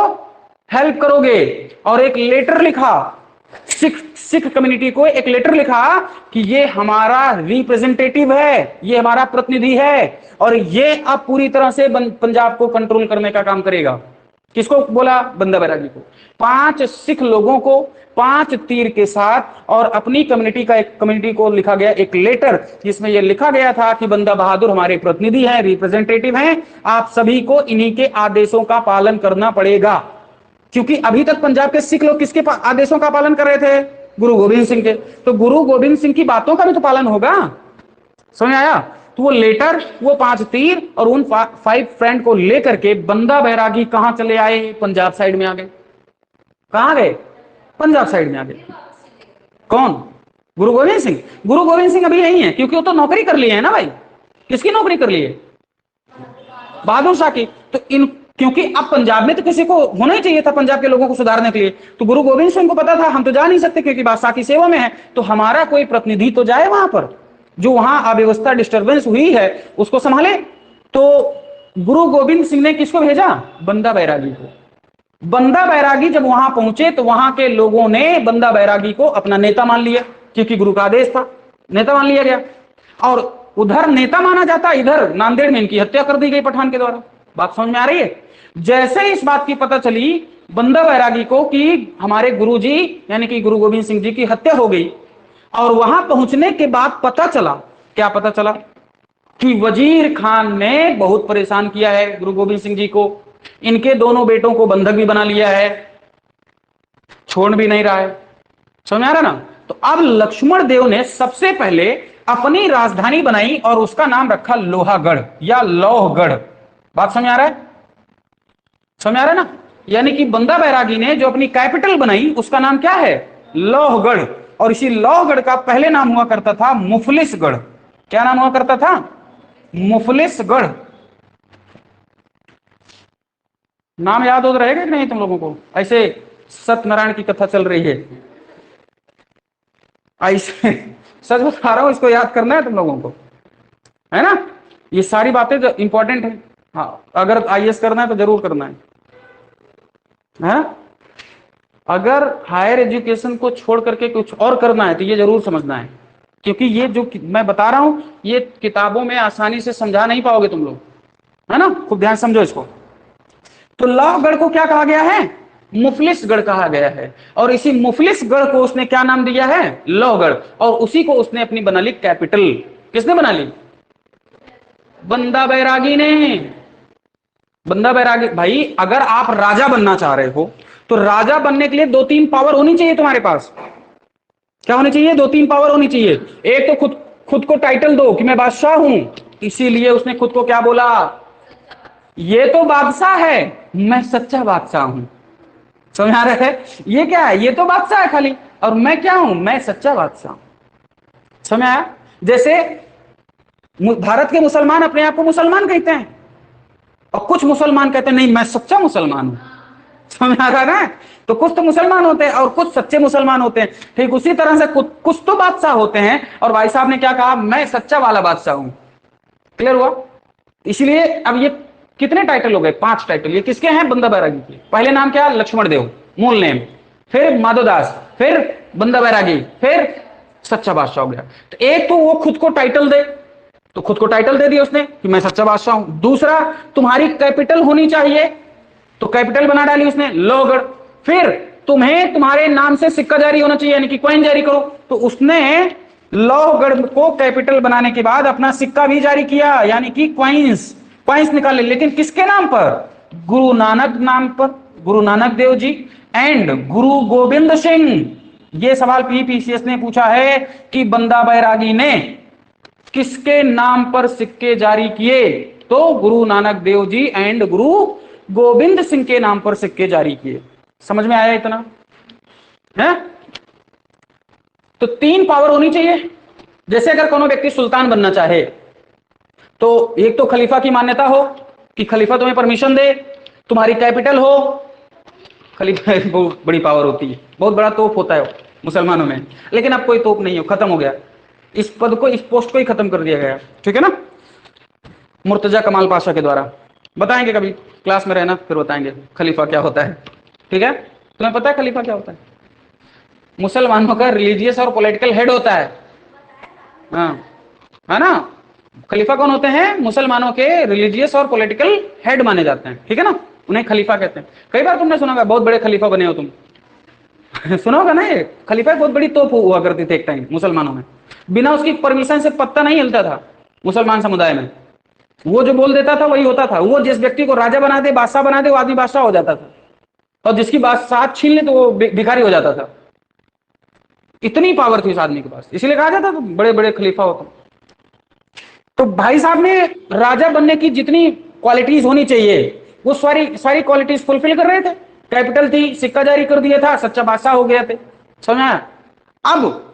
हेल्प करोगे। और एक लेटर लिखा, सिख कम्युनिटी को एक लेटर लिखा कि ये हमारा रिप्रेजेंटेटिव है, ये हमारा प्रतिनिधि है और ये अब पूरी तरह से पंजाब को कंट्रोल करने का काम करेगा। किसको बोला? बंदा बैरागी को। 5 सिख लोगों को 5 तीर के साथ और अपनी कम्युनिटी का एक कम्युनिटी को लिखा गया एक लेटर, जिसमें यह लिखा गया था कि बंदा बहादुर हमारे प्रतिनिधि हैं, रिप्रेजेंटेटिव हैं, आप सभी को इन्हीं के आदेशों का पालन करना पड़ेगा। क्योंकि अभी तक पंजाब के सिख लोग किसके आदेशों का पालन कर रहे थे? गुरु गोविंद सिंह के। तो गुरु गोविंद सिंह की बातों का भी तो पालन होगा। समझ आया? तो वो लेटर, वो 5 तीर और उन 5 फ्रेंड को लेकर के बंदा बैरागी कहां चले आए? पंजाब साइड में आ गए। कहां गए? पंजाब साइड में आ गए। कौन? गुरु गोविंद सिंह। गुरु गोविंद सिंह अभी नहीं है, क्योंकि वो तो नौकरी कर लिए है ना भाई। किसकी नौकरी कर ली है? बहादुर शाह की। तो क्योंकि अब पंजाब में तो किसी को होना ही चाहिए था पंजाब के लोगों को सुधारने के लिए। तो गुरु गोविंद सिंह को पता था हम तो जा नहीं सकते क्योंकि बादशाह की सेवा में है, तो हमारा कोई प्रतिनिधि तो जाए वहां पर, जो वहां अव्यवस्था डिस्टर्बेंस हुई है उसको संभाले। तो गुरु गोविंद सिंह ने किसको भेजा? बंदा बैरागी को। बंदा बैरागी जब वहां पहुंचे तो वहां के लोगों ने बंदा बैरागी को अपना नेता मान लिया, क्योंकि गुरु का आदेश था, नेता मान लिया गया। और उधर नेता माना जाता, इधर नांदेड़ में इनकी हत्या कर दी गई पठान के द्वारा। बात समझ में आ रही है? जैसे इस बात की पता चली बंदा बैरागी को कि हमारे गुरु जी यानी कि गुरु गोविंद सिंह जी की हत्या हो गई, और वहां पहुंचने के बाद पता चला, क्या पता चला? कि वजीर खान ने बहुत परेशान किया है गुरु गोविंद सिंह जी को, इनके दोनों बेटों को बंधक भी बना लिया है, छोड़ भी नहीं रहा है। समझ में आ रहा ना? तो अब लक्ष्मण देव ने सबसे पहले अपनी राजधानी बनाई और उसका नाम रखा लोहागढ़ या लौहगढ़। बात समझ आ रहा है? समझ आ रहा है ना? यानी कि बंदा बैरागी ने जो अपनी कैपिटल बनाई उसका नाम क्या है? लौहगढ़। और इसी लौहगढ़ का पहले नाम हुआ करता था मुफलिसगढ़। क्या नाम हुआ करता था? मुफलिसगढ़। नाम याद हो रहेगा कि नहीं तुम लोगों को? ऐसे सत्यनारायण की कथा चल रही है, ऐसे सच बता रहा हूं, इसको याद करना है तुम लोगों को, है ना? ये सारी बातें जो इंपॉर्टेंट है। हाँ, अगर आईएएस करना है तो जरूर करना है? अगर हायर एजुकेशन को छोड़ करके कुछ और करना है तो ये जरूर समझना है, क्योंकि ये जो मैं बता रहा हूं ये किताबों में आसानी से समझा नहीं पाओगे तुम लोग, है ना? खूब ध्यान समझो इसको। तो लौहगढ़ को क्या कहा गया है? मुफलिसगढ़ कहा गया है। और इसी मुफलिसगढ़ को उसने क्या नाम दिया है? लौहगढ़। और उसी को उसने अपनी बना ली कैपिटल। किसने बना ली? बंदा बैरागी ने। बंदा बैरागी। भाई अगर आप राजा बनना चाह रहे हो तो राजा बनने के लिए 2-3 पावर होनी चाहिए तुम्हारे पास। क्या होनी चाहिए? 2-3 पावर होनी चाहिए। एक तो खुद को टाइटल दो कि मैं बादशाह हूं, इसीलिए उसने खुद को क्या बोला? ये तो बादशाह है, मैं सच्चा बादशाह हूं। समझ आ रहा है? ये क्या है? ये तो बादशाह है खाली, और मैं क्या हूं? मैं सच्चा बादशाह हूं। समझ आया? जैसे भारत के मुसलमान अपने आप को मुसलमान कहते हैं, और कुछ मुसलमान कहते हैं नहीं मैं सच्चा मुसलमान हूं। समझ आ रहा है ना? तो कुछ तो मुसलमान होते हैं और कुछ सच्चे मुसलमान होते हैं। ठीक उसी तरह से कुछ तो बादशाह होते हैं, और भाई साहब ने क्या कहा? मैं सच्चा वाला बादशाह हूं। क्लियर हुआ? इसलिए अब ये कितने टाइटल हो गए? 5 टाइटल। ये किसके हैं? बंदा बैरागी के। पहले नाम क्या? लक्ष्मण देव, मूल नेम। फिर माधोदास, फिर बंदा बैरागी, फिर सच्चा बादशाह हो गया। तो एक तो वो खुद को टाइटल दे, तो खुद को टाइटल दे दिया उसने कि मैं सच्चा बादशाह हूं। दूसरा, तुम्हारी कैपिटल होनी चाहिए, तो कैपिटल बना डाली उसने लोहगढ़। फिर तुम्हें तुम्हारे नाम से सिक्का जारी होना चाहिए, यानी कि कॉइन जारी करो, तो उसने लोहगढ़ को कैपिटल बनाने के बाद अपना सिक्का भी जारी किया, यानी कि कॉइन्स निकाले। लेकिन किसके नाम पर? गुरु नानक नाम पर, गुरु नानक देव जी एंड गुरु गोविंद सिंह। यह सवाल पीपीसीएस ने पूछा है कि बंदा बैरागी ने किसके नाम पर सिक्के जारी किए? तो गुरु नानक देव जी एंड गुरु गोविंद सिंह के नाम पर सिक्के जारी किए। समझ में आया इतना है? तो 3 पावर होनी चाहिए। जैसे अगर कोनो व्यक्ति सुल्तान बनना चाहे तो एक तो खलीफा की मान्यता हो कि खलीफा तुम्हें परमिशन दे, तुम्हारी कैपिटल हो। खलीफा बहुत बड़ी पावर होती है, बहुत बड़ा तोप होता है मुसलमानों में, लेकिन अब कोई तोप नहीं हो, खत्म हो गया। इस पद को, इस पोस्ट को ही खत्म कर दिया गया। ठीक है ना? मुर्तजा कमाल पाशा के द्वारा। बताएंगे कभी क्लास में रहना, फिर बताएंगे खलीफा क्या होता है। ठीक है? तुम्हें पता है खलीफा क्या होता है? मुसलमानों का रिलीजियस और पॉलिटिकल हेड होता है। हाँ, है ना? खलीफा कौन होते हैं? मुसलमानों के रिलीजियस और पॉलिटिकल हेड माने जाते हैं। ठीक है ना? उन्हें खलीफा कहते हैं। कई बार तुमने सुना होगा बहुत बड़े खलीफा बने हो तुम। सुना होगा ना? ये खलीफा बहुत बड़ी तोप हुआ करती थी एक टाइम मुसलमानों में। बिना उसकी परमिशन से पत्ता नहीं हिलता था मुसलमान समुदाय में। वो जो बोल देता था वही होता था। वो जिस व्यक्ति को राजा बना दे, बादशाह बना दे, वो आदमी बादशाह हो जाता था, और जिसकी बादशाह छीन ले तो वो भिखारी हो जाता था। इतनी पावर थी उस आदमी के पास, इसलिए कहा जाता था बड़े बड़े खलीफा होता। तो भाई साहब ने राजा बनने की जितनी क्वालिटीज होनी चाहिए वो सारी क्वालिटीज फुलफिल कर रहे थे। कैपिटल थी, सिक्का जारी कर दिया था, सच्चा बादशाह हो गया थे। समझा? अब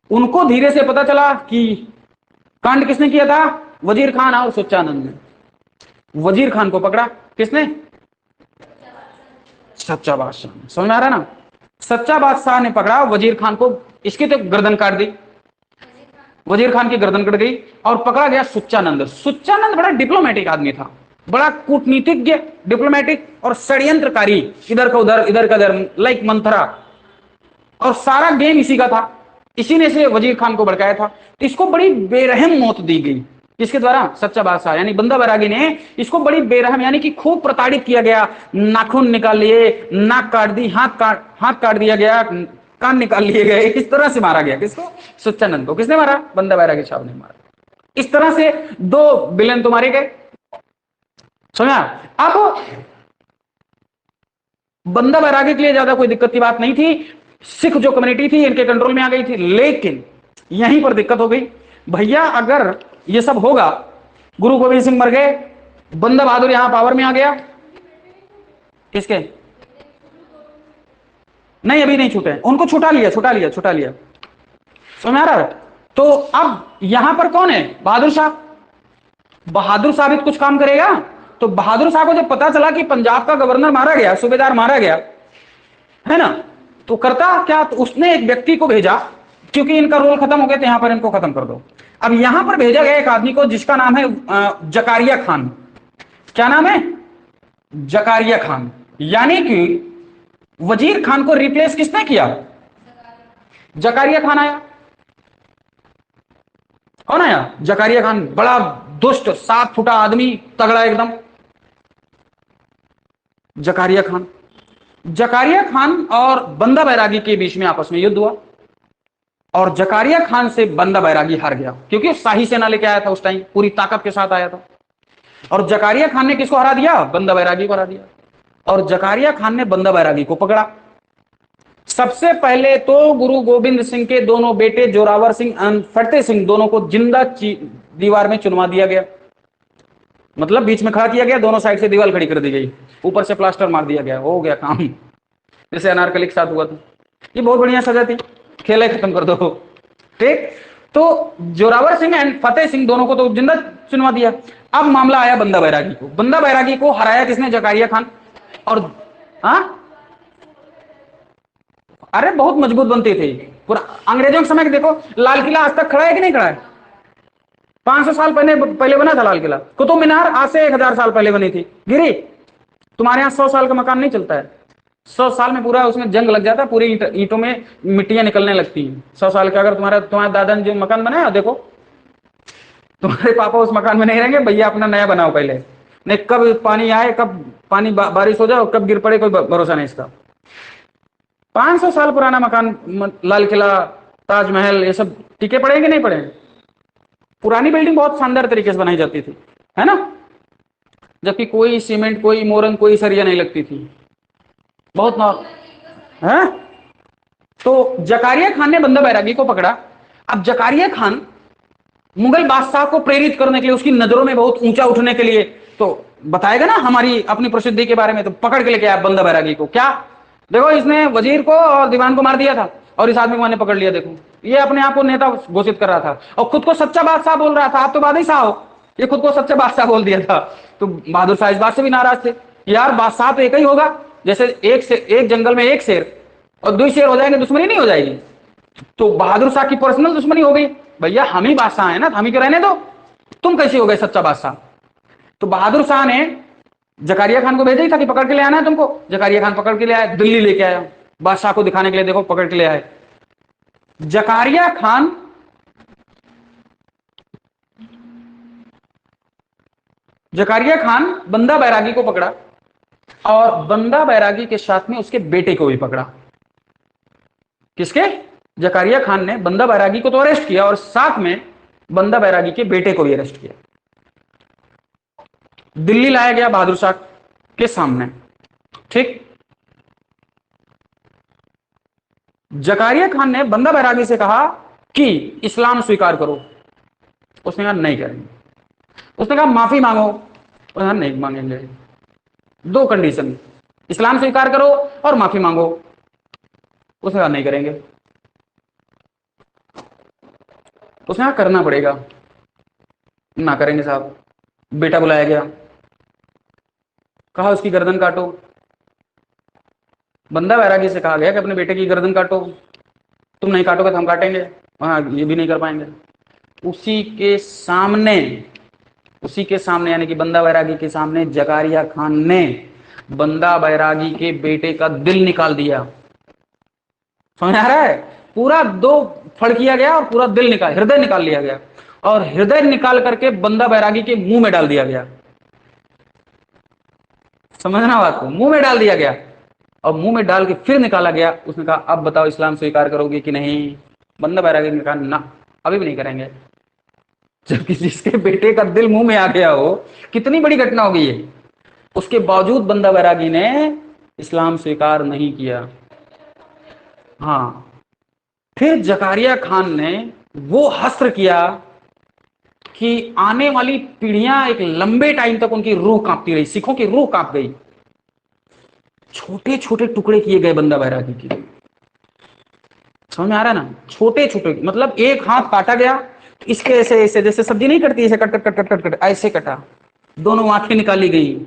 उनको धीरे से पता चला कि कांड किसने किया था? वजीर खान और सुच्चानंद ने। वजीर खान को पकड़ा। किसने? सच्चा बादशाह, समझ में आ रहा है ना। सच्चा बादशाह ने पकड़ा वजीर खान को, इसकी तो गर्दन काट दी, वजीर खान की गर्दन कट गई। और पकड़ा गया सुच्चानंद। सुच्चानंद बड़ा डिप्लोमेटिक आदमी था, बड़ा कूटनीतिज्ञ, डिप्लोमेटिक और षड्यंत्रकारी, इधर का उधर इधर का उधर, लाइक मंथरा। और सारा गेम इसी का था, इसी ने से वजीर खान को भड़काया था। तो इसको बड़ी बेरहम मौत दी गई, किसके द्वारा? सच्चा बादशाह यानी बंदा बैरागी ने इसको बड़ी बेरहम यानी कि खूब प्रताड़ित किया गया। नाखून निकाल लिए, नाक काट दी, हाथ काट दिया गया, कान निकाल लिए गए, इस तरह से मारा गया। किसको? सुच्चानंद को। किसने मारा? बंदा बैरागी साहब ने मारा। इस तरह से दो विलेन तो मारे गए, समझा। अब बंदा बैरागी के लिए ज्यादा कोई दिक्कत की बात नहीं थी, सिख जो कम्युनिटी थी इनके कंट्रोल में आ गई थी। लेकिन यहीं पर दिक्कत हो गई भैया, अगर ये सब होगा, गुरु गोविंद सिंह मर गए, बंदा बहादुर यहां पावर में आ गया, किसके? नहीं अभी नहीं छूटे, उनको छुटा लिया, समझ में आ रहा है। तो अब यहां पर कौन है? बहादुर साहब। बहादुर साहब ही कुछ काम करेगा। तो बहादुर साहब को जब पता चला कि पंजाब का गवर्नर मारा गया, सूबेदार मारा गया है ना, तो करता क्या? तो उसने एक व्यक्ति को भेजा, क्योंकि इनका रोल खत्म हो गया तो यहां पर इनको खत्म कर दो। अब यहां पर भेजा गया एक आदमी को जिसका नाम है जकारिया खान। क्या नाम है? जकारिया खान। यानी कि वजीर खान को रिप्लेस किसने किया? जकारिया खान आया। कौन आया? जकारिया खान। बड़ा दुष्ट 7 फुटा आदमी, तगड़ा एकदम, जकारिया खान। जकारिया खान और बंदा बैरागी के बीच में आपस में युद्ध हुआ, और जकारिया खान से बंदा बैरागी हार गया, क्योंकि शाही सेना लेके आया था उस टाइम, पूरी ताकत के साथ आया था। और जकारिया खान ने किसको हरा दिया? बंदा बैरागी को हरा दिया। और जकारिया खान ने बंदा बैरागी को पकड़ा। सबसे पहले तो गुरु गोविंद सिंह के दोनों बेटे जोरावर सिंह और फतेह सिंह दोनों को जिंदा दीवार में चुनवा दिया गया, मतलब बीच में खड़ा किया गया, दोनों साइड से दीवार खड़ी कर दी गई, ऊपर से प्लास्टर मार दिया गया, हो गया काम। जैसे अनारकली के साथ हुआ था। ये बहुत बढ़िया सजा थी, खेल खत्म कर दो, ठीक। तो जोरावर सिंह एंड फतेह सिंह दोनों को तो जिंदा चुनवा दिया। अब मामला आया बंदा बैरागी को। बंदा बैरागी को हराया किसने? जकारिया खान। और अरे बहुत मजबूत बनती थी पूरा। अंग्रेजों के समय देखो, लाल किला आज तक खड़ा है कि नहीं खड़ा है? 500 साल पहले बना था लाल किला। कुतुब मीनार आज से 1000 साल पहले बनी थी, गिरी। तुम्हारे यहाँ 100 साल का मकान नहीं चलता है, 100 साल में पूरा उसमें जंग लग जाता है, पूरी ईंटों में मिट्टियां निकलने लगती हैं। 100 साल का अगर तुम्हारे दादा ने जो मकान बनाया, देखो तुम्हारे पापा उस मकान में नहीं रहेंगे, भैया अपना नया बनाओ पहले। नहीं कब पानी आए, कब पानी बारिश हो जाए, कब गिर पड़े, कोई भरोसा नहीं इसका। 500 साल पुराना मकान, लाल किला, ताजमहल, ये सब टिके पड़े कि नहीं पड़े? पुरानी बिल्डिंग बहुत शानदार तरीके से बनाई जाती थी, है ना, जबकि कोई सीमेंट, कोई मोरंग, कोई सरिया नहीं लगती थी, बहुत है। तो जकारिया खान ने बंदा बैरागी को पकड़ा। अब जकारिया खान मुगल बादशाह को प्रेरित करने के लिए, उसकी नजरों में बहुत ऊंचा उठने के लिए, तो बताएगा ना हमारी अपनी प्रसिद्धि के बारे में, तो पकड़ के लेके आया बंदा बैरागी को। क्या? देखो इसने वजीर को और दीवान को मार दिया था, और इस आदमी को मैंने पकड़ लिया। देखो ये अपने आप को नेता घोषित कर रहा था, और खुद को सच्चा बादशाह बोल रहा था। आप तो बादशाह हो, ये खुद को सच्चा बादशाह बोल दिया था। तो बहादुर शाह इस बात से भी नाराज थे, यार बादशाह तो एक ही होगा, जैसे एक जंगल में एक शेर और 2 शेर हो जाएंगे, दुश्मनी नहीं हो जाएगी? तो बहादुर शाह की पर्सनल दुश्मनी हो गई, भैया हम ही बादशाह है ना, हम ही को रहने दो, तुम कैसे हो गए सच्चा बादशाह? तो बहादुर शाह ने जकारिया खान को भेजा ही था कि पकड़ के ले आना है तुमको। जकारिया खान पकड़ के ले आया, दिल्ली लेके आया बादशाह को दिखाने के लिए, देखो पकड़ के ले आए। जकारिया खान बंदा बैरागी को पकड़ा, और बंदा बैरागी के साथ में उसके बेटे को भी पकड़ा। किसके? जकारिया खान ने बंदा बैरागी को तो अरेस्ट किया, और साथ में बंदा बैरागी के बेटे को भी अरेस्ट किया। दिल्ली लाया गया बहादुर शाह के सामने, ठीक। जकारिया खान ने बंदा बैरागी से कहा कि इस्लाम स्वीकार करो। उसने कहा नहीं करेंगे। उसने कहा माफी मांगो। उसने कहा नहीं मांगेंगे, 2 कंडीशन, इस्लाम स्वीकार करो और माफी मांगो। उसने कहा नहीं करेंगे। उसने कहा करना पड़ेगा। ना करेंगे साहब। बेटा बुलाया गया, कहा उसकी गर्दन काटो। बंदा बैरागी से कहा गया कि अपने बेटे की गर्दन काटो, तुम नहीं काटोगे तो हम काटेंगे, हाँ ये भी नहीं कर पाएंगे। उसी के सामने यानी कि बंदा बैरागी के सामने जकारिया खान ने बंदा बैरागी के बेटे का दिल निकाल दिया। समझ आ रहा है? पूरा दो फड़ किया गया और पूरा दिल निकाल, हृदय निकाल लिया गया और हृदय निकाल करके बंदा बैरागी के मुंह में डाल दिया गया। समझना बात को, मुंह में डाल दिया गया और मुंह में डाल के फिर निकाला गया। उसने कहा अब बताओ इस्लाम स्वीकार करोगे कि नहीं? बंदा बैरागी ने कहा ना, अभी भी नहीं करेंगे। जबकि जिसके बेटे का दिल मुंह में आ गया हो, कितनी बड़ी घटना हो गई है, उसके बावजूद बंदा बैरागी ने इस्लाम स्वीकार नहीं किया। हाँ, फिर जकारिया खान ने वो हस्त्र किया कि आने वाली पीढ़ियां एक लंबे टाइम तक उनकी रूह कांपती रही, सिखों की रूह कांप गई। छोटे छोटे टुकड़े किए गए बंदा बैरागी के, समझ में आ रहा है ना? छोटे छोटे, मतलब एक हाथ काटा गया, इसके ऐसे ऐसे जैसे सब्जी नहीं कटती, ऐसे cut cut cut cut cut cut ऐसे कटा। दोनों आंखें निकाली गई,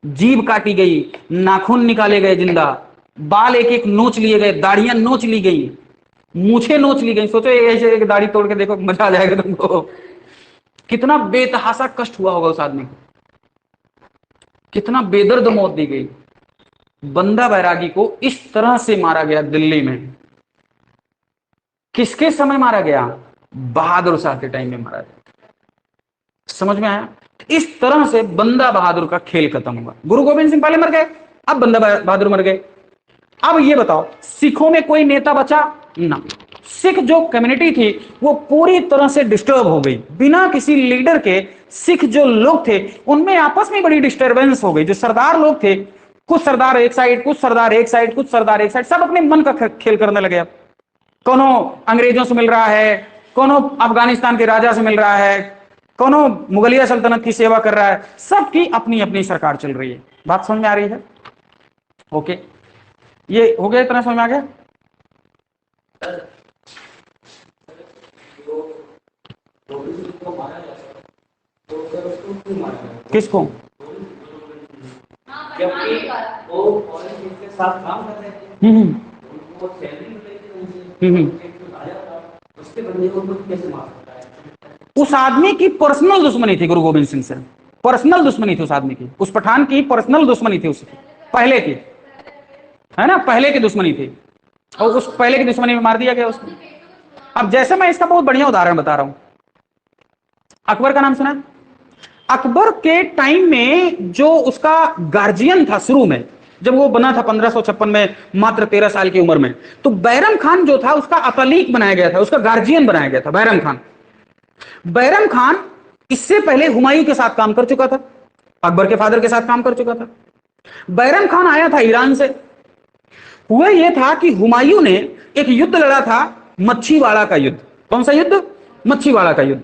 जीभ काटी गई, नाखून निकाले गए जिंदा, बाल एक एक नोच लिए गए, दाढ़ियां नोच ली गई, मूछें नोच ली गई। सोचो ऐसे एक दाढ़ी तोड़ के देखो, मजा आ जाएगा तुमको। कितना बेतहासा कष्ट हुआ होगा उस आदमी को, कितना बेदर्द मौत दी गई। बंदा बैरागी को इस तरह से मारा गया दिल्ली में। किसके समय मारा गया? बहादुर शाह के टाइम में मारा गया। समझ में आया? इस तरह से बंदा बहादुर का खेल खत्म हुआ। गुरु गोविंद सिंह पहले मर गए, अब बंदा बहादुर मर गए। अब ये बताओ, सिखों में कोई नेता बचा ना? सिख जो कम्युनिटी थी वो पूरी तरह से डिस्टर्ब हो गई। बिना किसी लीडर के सिख जो लोग थे उनमें आपस में बड़ी डिस्टर्बेंस हो गई। जो सरदार लोग थे, कुछ सरदार एक साइड, कुछ सरदार एक साइड, कुछ सरदार एक साइड, सब अपने मन का खेल करने लगे। अब कोनो अंग्रेजों से मिल रहा है, कोनो अफगानिस्तान के राजा से मिल रहा है, कोनो मुगलिया सल्तनत की सेवा कर रहा है, सबकी अपनी अपनी सरकार चल रही है। बात समझ में आ रही है? ओके, ये हो गया, इतना समझ में आ गया? किसको? उस आदमी की पर्सनल दुश्मनी थी गुरु गोविंद सिंह से, पर्सनल दुश्मनी थी उस आदमी की, उस पठान की पर्सनल दुश्मनी थी उससे, पहले की, है ना? पहले की दुश्मनी थी और उस पहले की दुश्मनी में मार दिया गया उसको। अब जैसे मैं इसका बहुत बढ़िया उदाहरण बता रहा हूं, अकबर का नाम सुना? अकबर के टाइम में जो उसका गार्जियन था शुरू में, जब वो बना था 1556 में, मात्र 13 साल की उम्र में, तो बैरम खान जो था उसका अकालीक बनाया गया था, उसका गार्जियन बनाया गया था बैरम खान। बैरम खान इससे पहले हुमायूं के साथ काम कर चुका था, अकबर के फादर के साथ काम कर चुका था। बैरम खान आया था ईरान से। हुआ यह था कि हुमायूं ने एक युद्ध लड़ा था, मच्छीवाड़ा का युद्ध। कौन सा युद्ध? मच्छीवाड़ा का युद्ध,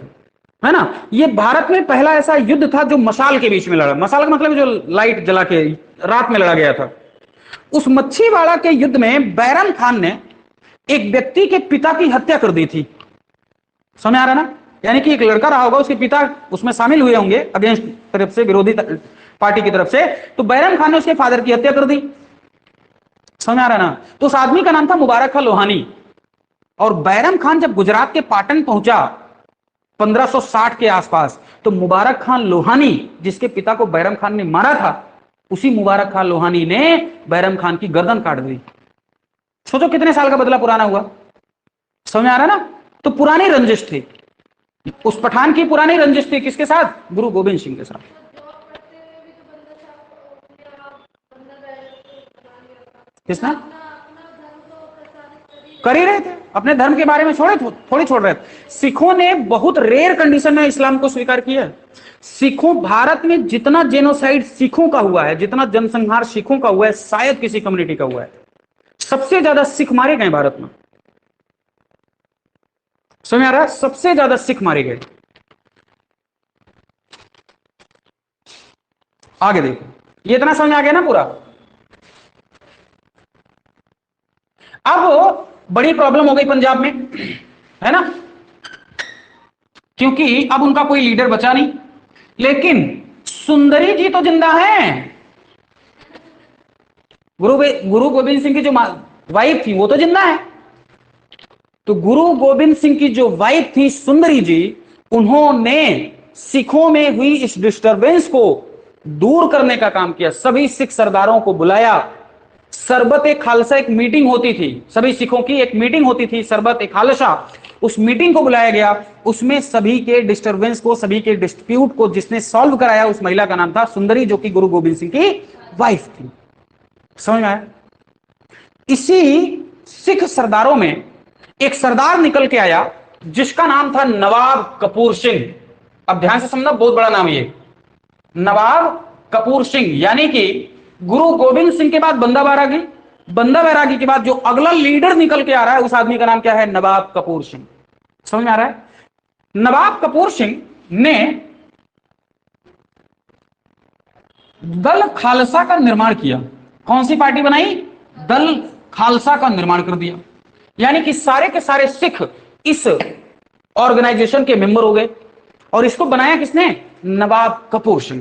है ना? यह भारत में पहला ऐसा युद्ध था जो मशाल के बीच में लड़ा। मशाल का मतलब जो लाइट जला के रात में लड़ा गया था। उस मच्छीवाड़ा के युद्ध में बैरम खान ने एक व्यक्ति के पिता की हत्या कर दी थी। समझ आ रहा ना? यानी कि एक लड़का रहा होगा, उसके पिता उसमें शामिल हुए होंगे अगेंस्ट तरफ से, विरोधी पार्टी की तरफ से, तो बैरम खान ने उसके फादर की हत्या कर दी। समझ आ रहा ना? तो उस आदमी का नाम था मुबारक खां लोहानी। और बैरम खान जब गुजरात के पाटन पहुंचा 1560 के आसपास, तो मुबारक खान लोहानी, जिसके पिता को बैरम खान ने मारा था, उसी मुबारक खान लोहानी ने बैरम खान की गर्दन काट दी। सोचो कितने साल का बदला पुराना हुआ। समझ आ रहा ना? तो पुरानी रंजिश थी, उस पठान की पुरानी रंजिश थी। किसके साथ? गुरु गोविंद सिंह के साथ। किसने? कर ही रहे थे, अपने धर्म के बारे में थोड़ी छोड़ रहे थे। सिखों ने बहुत रेयर कंडीशन में इस्लाम को स्वीकार किया। सिखों, भारत में जितना जेनोसाइड सिखों का हुआ है, जितना जनसंहार सिखों का हुआ है, शायद किसी कम्युनिटी का हुआ है। सबसे ज्यादा सिख मारे गए भारत में। समझ आ रहा है? सबसे ज्यादा सिख मारे गए। आगे देखो, ये इतना समझ आ गया ना पूरा? अब बड़ी प्रॉब्लम हो गई पंजाब में, है ना? क्योंकि अब उनका कोई लीडर बचा नहीं। लेकिन सुंदरी जी तो जिंदा हैं। गुरु गोविंद सिंह की जो वाइफ थी वो तो जिंदा है। तो गुरु गोविंद सिंह की जो वाइफ थी सुंदरी जी, उन्होंने सिखों में हुई इस डिस्टरबेंस को दूर करने का काम किया। सभी सिख सरदारों को बुलाया, सरबत ए खालसा एक मीटिंग होती थी, सभी सिखों की एक मीटिंग होती थी सरबत ए खालसा, उस मीटिंग को बुलाया गया। उसमें सभी के डिस्टरबेंस को, सभी के डिस्प्यूट को जिसने सॉल्व कराया, उस महिला का नाम था सुंदरी, जो कि गुरु गोविंद सिंह की वाइफ थी। समझ में आया? इसी सिख सरदारों में एक सरदार निकल के आया जिसका नाम था नवाब कपूर सिंह। अब ध्यान से समझना, बहुत बड़ा नाम ये, नवाब कपूर सिंह। यानी कि गुरु गोविंद सिंह के बाद बंदा बैरागी, बंदा बैरागी के बाद जो अगला लीडर निकल के आ रहा है, उस आदमी का नाम क्या है? नवाब कपूर सिंह। समझ में आ रहा है? नवाब कपूर सिंह ने दल खालसा का निर्माण किया। कौन सी पार्टी बनाई? दल खालसा का निर्माण कर दिया। यानी कि सारे के सारे सिख इस ऑर्गेनाइजेशन के मेंबर हो गए। और इसको बनाया किसने? नवाब कपूर सिंह।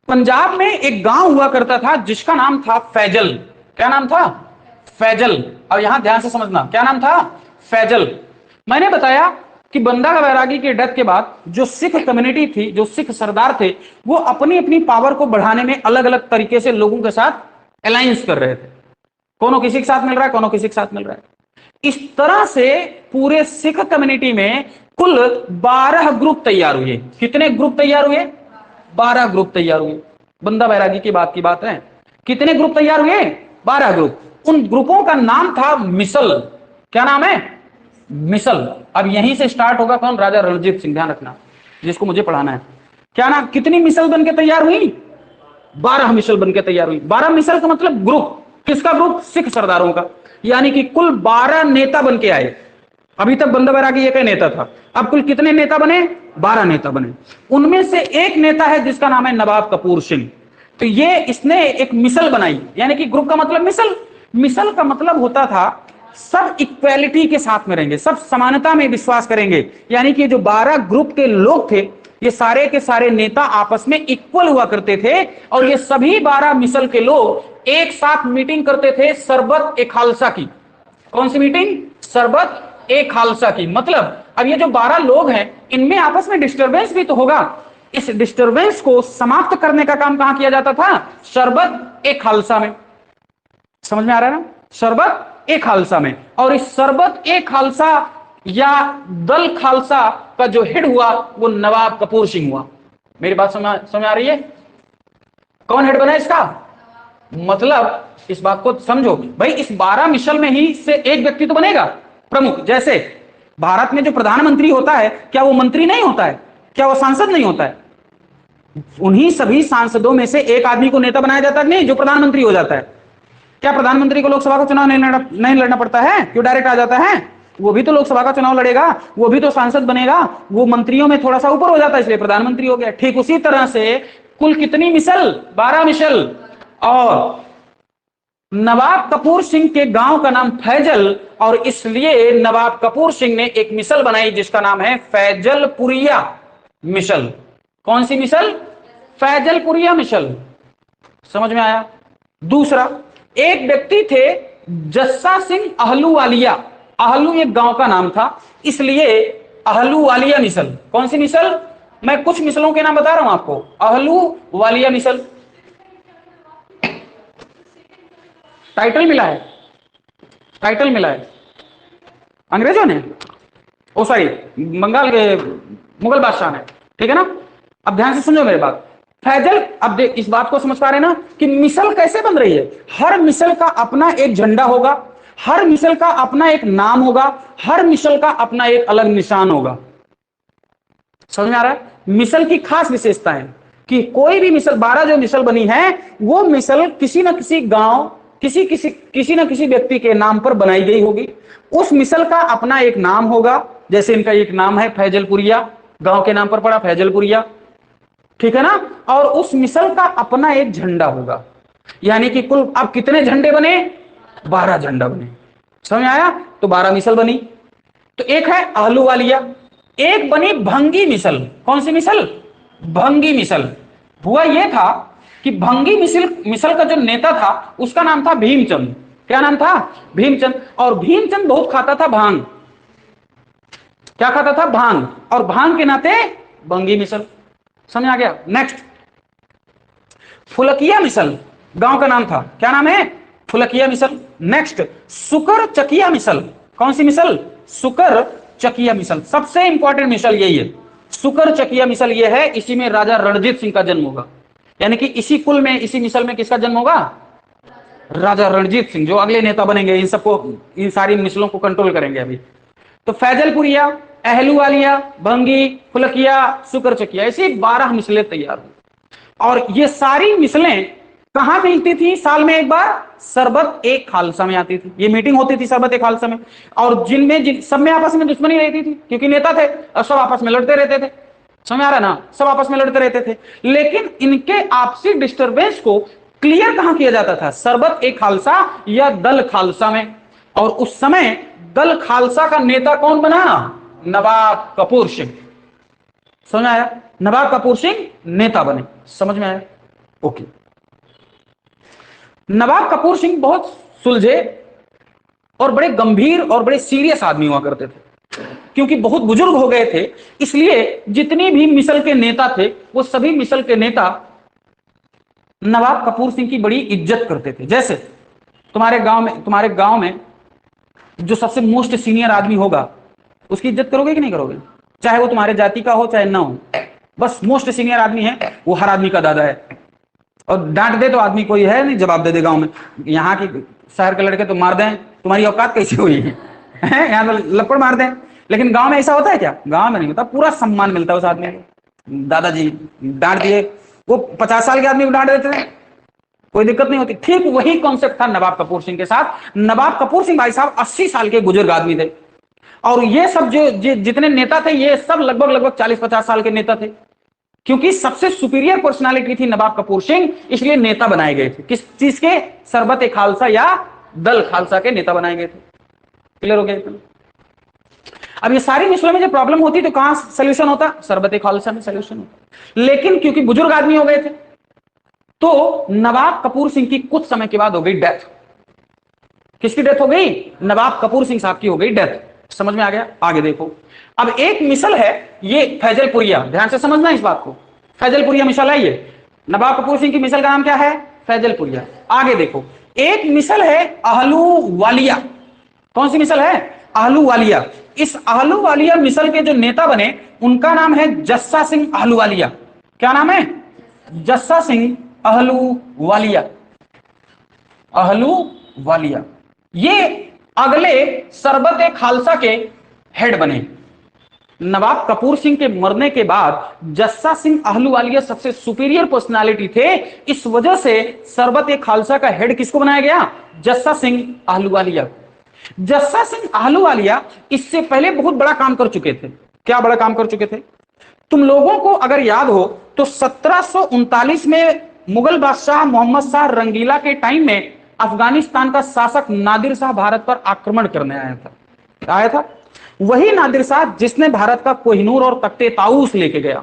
पंजाब में एक गांव हुआ करता था जिसका नाम था फैजल। क्या नाम था? फैजल। अब यहां ध्यान से समझना, क्या नाम था? फैजल। मैंने बताया कि बंदा बैरागी के डेथ के बाद जो सिख कम्युनिटी थी, जो सिख सरदार थे, वो अपनी अपनी पावर को बढ़ाने में अलग अलग तरीके से लोगों के साथ अलायंस कर रहे थे। कोनो किसी के साथ मिल रहा है, कोनो किसी के साथ मिल रहा है। इस तरह से पूरे सिख कम्युनिटी में कुल 12 ग्रुप तैयार हुए। कितने ग्रुप तैयार हुए? 12 ग्रुप तैयार हुए। बंदा बैरागी की बात है। कितने ग्रुप तैयार हुए? 12 ग्रुप। उन ग्रुपों का नाम था मिसल। क्या नाम है? मिसल। अब यहीं से स्टार्ट होगा कौन? राजा रणजीत सिंह। ध्यान रखना, जिसको मुझे पढ़ाना है। क्या नाम? कितनी मिसल बनके तैयार हुई? 12 मिसल बनके तैयार हुई। 12 मिसल का मतलब ग्रुप। किसका ग्रुप? सिख सरदारों का। यानी कि कुल 12 नेता बन के आए। अभी तक बंदा बैरागी एक नेता था, अब कुल कितने नेता बने? 12 नेता बने। उनमें से एक नेता है जिसका नाम है नवाब कपूर सिंह। तो ये इसने एक मिसल बनाई। यानी कि ग्रुप का मतलब मिसल। मिसल का मतलब होता था सब इक्वालिटी के साथ में रहेंगे, सब समानता में विश्वास करेंगे। यानी कि जो 12 ग्रुप के लोग थे, ये सारे के सारे नेता आपस में इक्वल हुआ करते थे। और ये सभी 12 मिसल के लोग एक साथ मीटिंग करते थे सरबत ए खालसा की। कौन सी मीटिंग? सरबत ए खालसा की। मतलब अब ये जो 12 लोग हैं, इनमें आपस में डिस्टरबेंस भी तो होगा। इस डिस्टरबेंस को समाप्त करने का काम कहां किया जाता था? शरबत ए खालसा में। समझ में आ रहा है ना? शरबत ए खालसा में। और इस शरबत ए खालसा या दल खालसा का जो हेड हुआ वो नवाब कपूर सिंह हुआ। मेरी बात समझ आ रही है? कौन हेड बना इसका? मतलब इस बात को समझो भाई, इस 12 मिसल में ही से एक व्यक्ति तो बनेगा प्रमुख। जैसे भारत में जो प्रधानमंत्री होता है, क्या वो मंत्री नहीं होता है? क्या वो सांसद नहीं होता है? उन्हीं सभी सांसदों में से एक आदमी को नेता बनाया जाता है नहीं, जो प्रधानमंत्री हो जाता है। क्या प्रधानमंत्री को लोकसभा का चुनाव नहीं लड़ना पड़ता है? क्यों डायरेक्ट आ जाता है? वो भी तो लोकसभा का चुनाव लड़ेगा, वो भी तो सांसद बनेगा, वो मंत्रियों में थोड़ा सा ऊपर हो जाता है, इसलिए प्रधानमंत्री हो गया। ठीक उसी तरह से कुल कितनी मिसल? 12 मिसल। और नवाब कपूर सिंह के गांव का नाम फैजल, और इसलिए नवाब कपूर सिंह ने एक मिसल बनाई जिसका नाम है फैजलपुरिया मिसल। कौन सी मिसल? फैजलपुरिया मिसल। समझ में आया? दूसरा, एक व्यक्ति थे जस्सा सिंह अहलूवालिया। अहलू एक गांव का नाम था, इसलिए अहलूवालिया मिसल। कौन सी मिसल? मैं कुछ मिसलों के नाम बता रहा हूं आपको। अहलूवालिया मिसल। टाइटल मिला है, टाइटल मिला है अंग्रेजों ने, ओ सॉरी बंगाल के मुगल बादशाह ने। ठीक है ना? अब ध्यान से सुनो मेरी बात। फैजल, अब देख इस बात को समझ पा रहे ना कि मिसल कैसे बन रही है। हर मिसल का अपना एक झंडा होगा, हर मिसल का अपना एक नाम होगा, हर मिसल का अपना एक अलग निशान होगा। समझ में आ रहा है? मिसल की खास विशेषता है कि कोई भी मिसल, 12 जो मिसल बनी है, वो मिसल किसी ना किसी गांव, किसी ना किसी व्यक्ति के नाम पर बनाई गई होगी। उस मिसल का अपना एक नाम होगा। जैसे इनका एक नाम है फैजलपुरिया, गांव के नाम पर पड़ा फैजलपुरिया। ठीक है ना? और उस मिसल का अपना एक झंडा होगा। यानी कि कुल अब कितने झंडे बने? 12 झंडा बने। समझ आया? तो 12 मिसल बनी। तो एक है अहलूवालिया, एक बनी भंगी मिसल। कौन सी मिसल? भंगी मिसल। हुआ यह था कि भंगी मिसल मिसल का जो नेता था उसका नाम था भीमचंद। क्या नाम था? भीमचंद। और भीमचंद बहुत खाता था भांग। क्या खाता था? भांग। और भांग के नाते भंगी मिसल। समझ आ गया? नेक्स्ट, फुलकिया मिसल गांव का नाम था। क्या नाम है? फुलकिया मिसल। नेक्स्ट, सुकर चकिया मिसल। कौन सी मिसल? सुकर चकिया मिसल। सबसे इंपॉर्टेंट मिसल यही है, सुकर चकिया मिसल। ये है, इसी में राजा रणजीत सिंह का जन्म होगा। यानी कि इसी कुल में, इसी मिसल में किसका जन्म होगा? राजा रणजीत सिंह, जो अगले नेता बनेंगे, इन सबको, इन सारी मिसलों को कंट्रोल करेंगे अभी। तो फैजलपुरिया, अहलूवालिया, भंगी, फुलकिया, सुकर चकिया, ऐसी 12 मिसलें तैयार हुई। और ये सारी मिसलें कहां मिलती थी साल में एक बार? सरबत एक खालसा में आती थी। ये मीटिंग होती थी सरबत एक खालसा में, और सब में आपस में दुश्मनी रहती थी, क्योंकि नेता थे और सब आपस में लड़ते रहते थे। समझ आ रहा है ना? सब आपस में लड़ते रहते थे, लेकिन इनके आपसी डिस्टरबेंस को क्लियर कहां किया जाता था? सरबत एक खालसा या दल खालसा में। और उस समय दल खालसा का नेता कौन बना? नवाब कपूर सिंह। समझ आया? नवाब कपूर सिंह नेता बने। समझ में आया? ओके। नवाब कपूर सिंह बहुत सुलझे और बड़े गंभीर और बड़े सीरियस आदमी हुआ करते थे, क्योंकि बहुत बुजुर्ग हो गए थे। इसलिए जितनी भी मिसल के नेता थे, वो सभी मिसल के नेता नवाब कपूर सिंह की बड़ी इज्जत करते थे। जैसे तुम्हारे गांव में जो सबसे मोस्ट सीनियर आदमी होगा, उसकी इज्जत करोगे कि नहीं करोगे? चाहे वो तुम्हारे जाति का हो चाहे ना हो, बस मोस्ट सीनियर आदमी है, वो हर आदमी का दादा है। और डांट दे तो आदमी कोई है नहीं जवाब दे दे। गांव में, यहाँ की शहर के लड़के तो मार दें, तुम्हारी औकात कैसी हुई है, यहाँ तो लपड़ मार दें। लेकिन गांव में ऐसा होता है क्या? गांव में नहीं होता। पूरा सम्मान मिलता है उस आदमी को। दादाजी डांट दिए, वो 50 साल के आदमी को डांट देते थे, कोई दिक्कत नहीं होती। ठीक वही कॉन्सेप्ट था नवाब कपूर सिंह के साथ। नवाब कपूर सिंह भाई साहब 80 साल के बुजुर्ग आदमी थे, और ये सब जो जितने नेता थे, ये सब लगभग 40-50 साल के नेता थे, क्योंकि सबसे सुपीरियर पर्सनालिटी थी नवाब कपूर सिंह, इसलिए नेता बनाए गए थे। किस चीज के? सरबत ए खालसा या दल खालसा के नेता बनाए गए थे। क्लियर हो गया? अब ये सारी मिसलों में जो प्रॉब्लम होती तो कहां सोल्यूशन होता? सरबत ए खालसा में सोल्यूशन होता। लेकिन क्योंकि बुजुर्ग आदमी हो गए थे, तो नवाब कपूर सिंह की कुछ समय के बाद हो गई डेथ। किसकी डेथ हो गई? नवाब कपूर सिंह साहब की हो गई डेथ। समझ में आ गया? आगे देखो, अब एक मिसल है ये फैजलपुरिया, ध्यान से समझना इस बात को। फैजलपुरिया मिसल है ये। नवाब कपूर सिंह की मिसल का नाम क्या है? फैजलपुरिया। आगे देखो, एक मिसल है अहलूवालिया। कौन सी मिसल है? अहलूवालिया। इस अहलूवालिया मिसल के जो नेता बने, उनका नाम है जस्सा सिंह अहलूवालिया। क्या नाम है? जस्सा सिंह अहलूवालिया। अहलूवालिया ये अगले सरबत ए खालसा के हेड बने। नवाब कपूर सिंह के मरने के बाद जस्सा सिंह अहलूवालिया सबसे सुपीरियर पर्सनालिटी थे, इस वजह से सरबत ए खालसा का हेड किसको बनाया गया? जस्सा सिंह अहलूवालिया। जस्सा सिंह अहलूवालिया इससे पहले बहुत बड़ा काम कर चुके थे। क्या बड़ा काम कर चुके थे? तुम लोगों को अगर याद हो तो 1739 में मुगल बादशाह मोहम्मद शाह रंगीला के टाइम में अफगानिस्तान का शासक नादिर शाह भारत पर आक्रमण करने आया था। वही नादिर शाह जिसने भारत का कोहिनूर और तख्ते ताऊस लेके गया।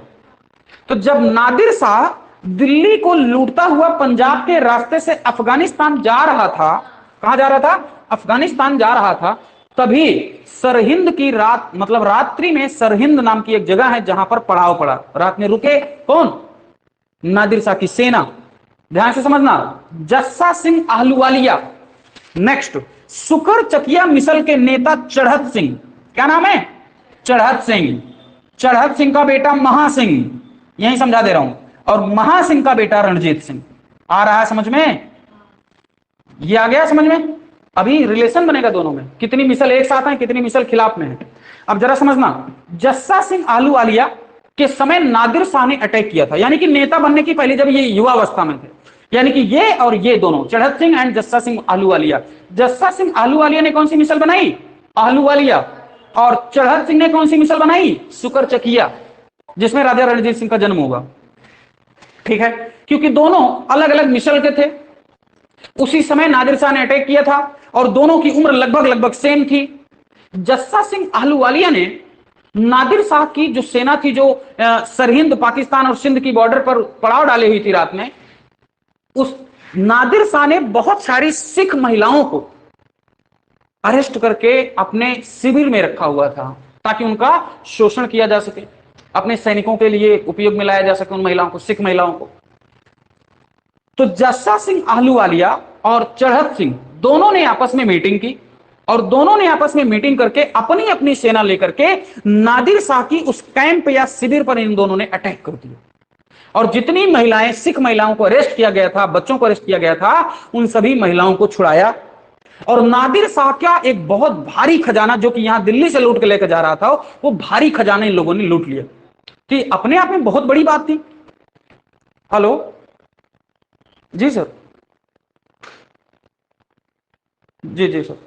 तो जब नादिर शाह दिल्ली को लूटता हुआ पंजाब के रास्ते से अफगानिस्तान जा रहा था, कहां जा रहा था? अफगानिस्तान जा रहा था, तभी सरहिंद की रात, मतलब रात्रि में सरहिंद नाम की एक जगह है जहां पर पड़ाव पड़ा। रात में रुके कौन? नादिर शाह की सेना। ध्यान से समझना, जस्सा सिंह अहलूवालिया। नेक्स्ट, सुकर चकिया मिसल के नेता चढ़त सिंह। क्या नाम है? चढ़त सिंह। चढ़त सिंह का बेटा महा सिंह, यही समझा दे रहा हूं, और महा सिंह का बेटा रणजीत सिंह। आ रहा है समझ में? ये आ गया समझ में? अभी रिलेशन बनेगा दोनों में, कितनी मिसल एक साथ है, कितनी मिसल खिलाफ में है। अब जरा समझना, जस्सा सिंह अहलूवालिया के समय नादिर शाह ने अटैक किया था, यानी कि नेता बनने की पहले जब ये युवा अवस्था में थे, यानी कि ये और ये दोनों, चढ़त सिंह एंड जस्सा सिंह अहलूवालिया। जस्सा सिंह अहलूवालिया ने कौन सी मिसल बनाई? अहलूवालिया। और चढ़त सिंह ने कौन सी मिसल बनाई? सुकर चकिया, जिसमें राजा रणजीत सिंह का जन्म होगा। ठीक है, क्योंकि दोनों अलग अलग मिसल के थे, उसी समय नादिर शाह ने अटैक किया था, और दोनों की उम्र लगभग सेम थी। जस्सा सिंह अहलूवालिया ने नादिर शाह की जो सेना थी, जो सरहिंद पाकिस्तान और सिंध की बॉर्डर पर पड़ाव डाली हुई थी रात में, उस नादिर शाह ने बहुत सारी सिख महिलाओं को अरेस्ट करके अपने शिविर में रखा हुआ था ताकि उनका शोषण किया जा सके, अपने सैनिकों के लिए उपयोग में लाया जा सके उन महिलाओं को, सिख महिलाओं को। तो जस्सा सिंह आहलूवालिया और चढ़त सिंह दोनों ने आपस में मीटिंग की और दोनों ने आपस में मीटिंग करके अपनी अपनी सेना लेकर के नादिर शाह की उस कैंप या शिविर पर इन दोनों ने अटैक कर दिया और जितनी महिलाएं, सिख महिलाओं को अरेस्ट किया गया था, बच्चों को अरेस्ट किया गया था, उन सभी महिलाओं को छुड़ाया। और नादिर शाह का एक बहुत भारी खजाना जो कि यहां दिल्ली से लूट के लेकर जा रहा था, वो भारी खजाना इन लोगों ने लूट लिया, कि अपने आप में बहुत बड़ी बात थी। हेलो जी सर, जी जी सर,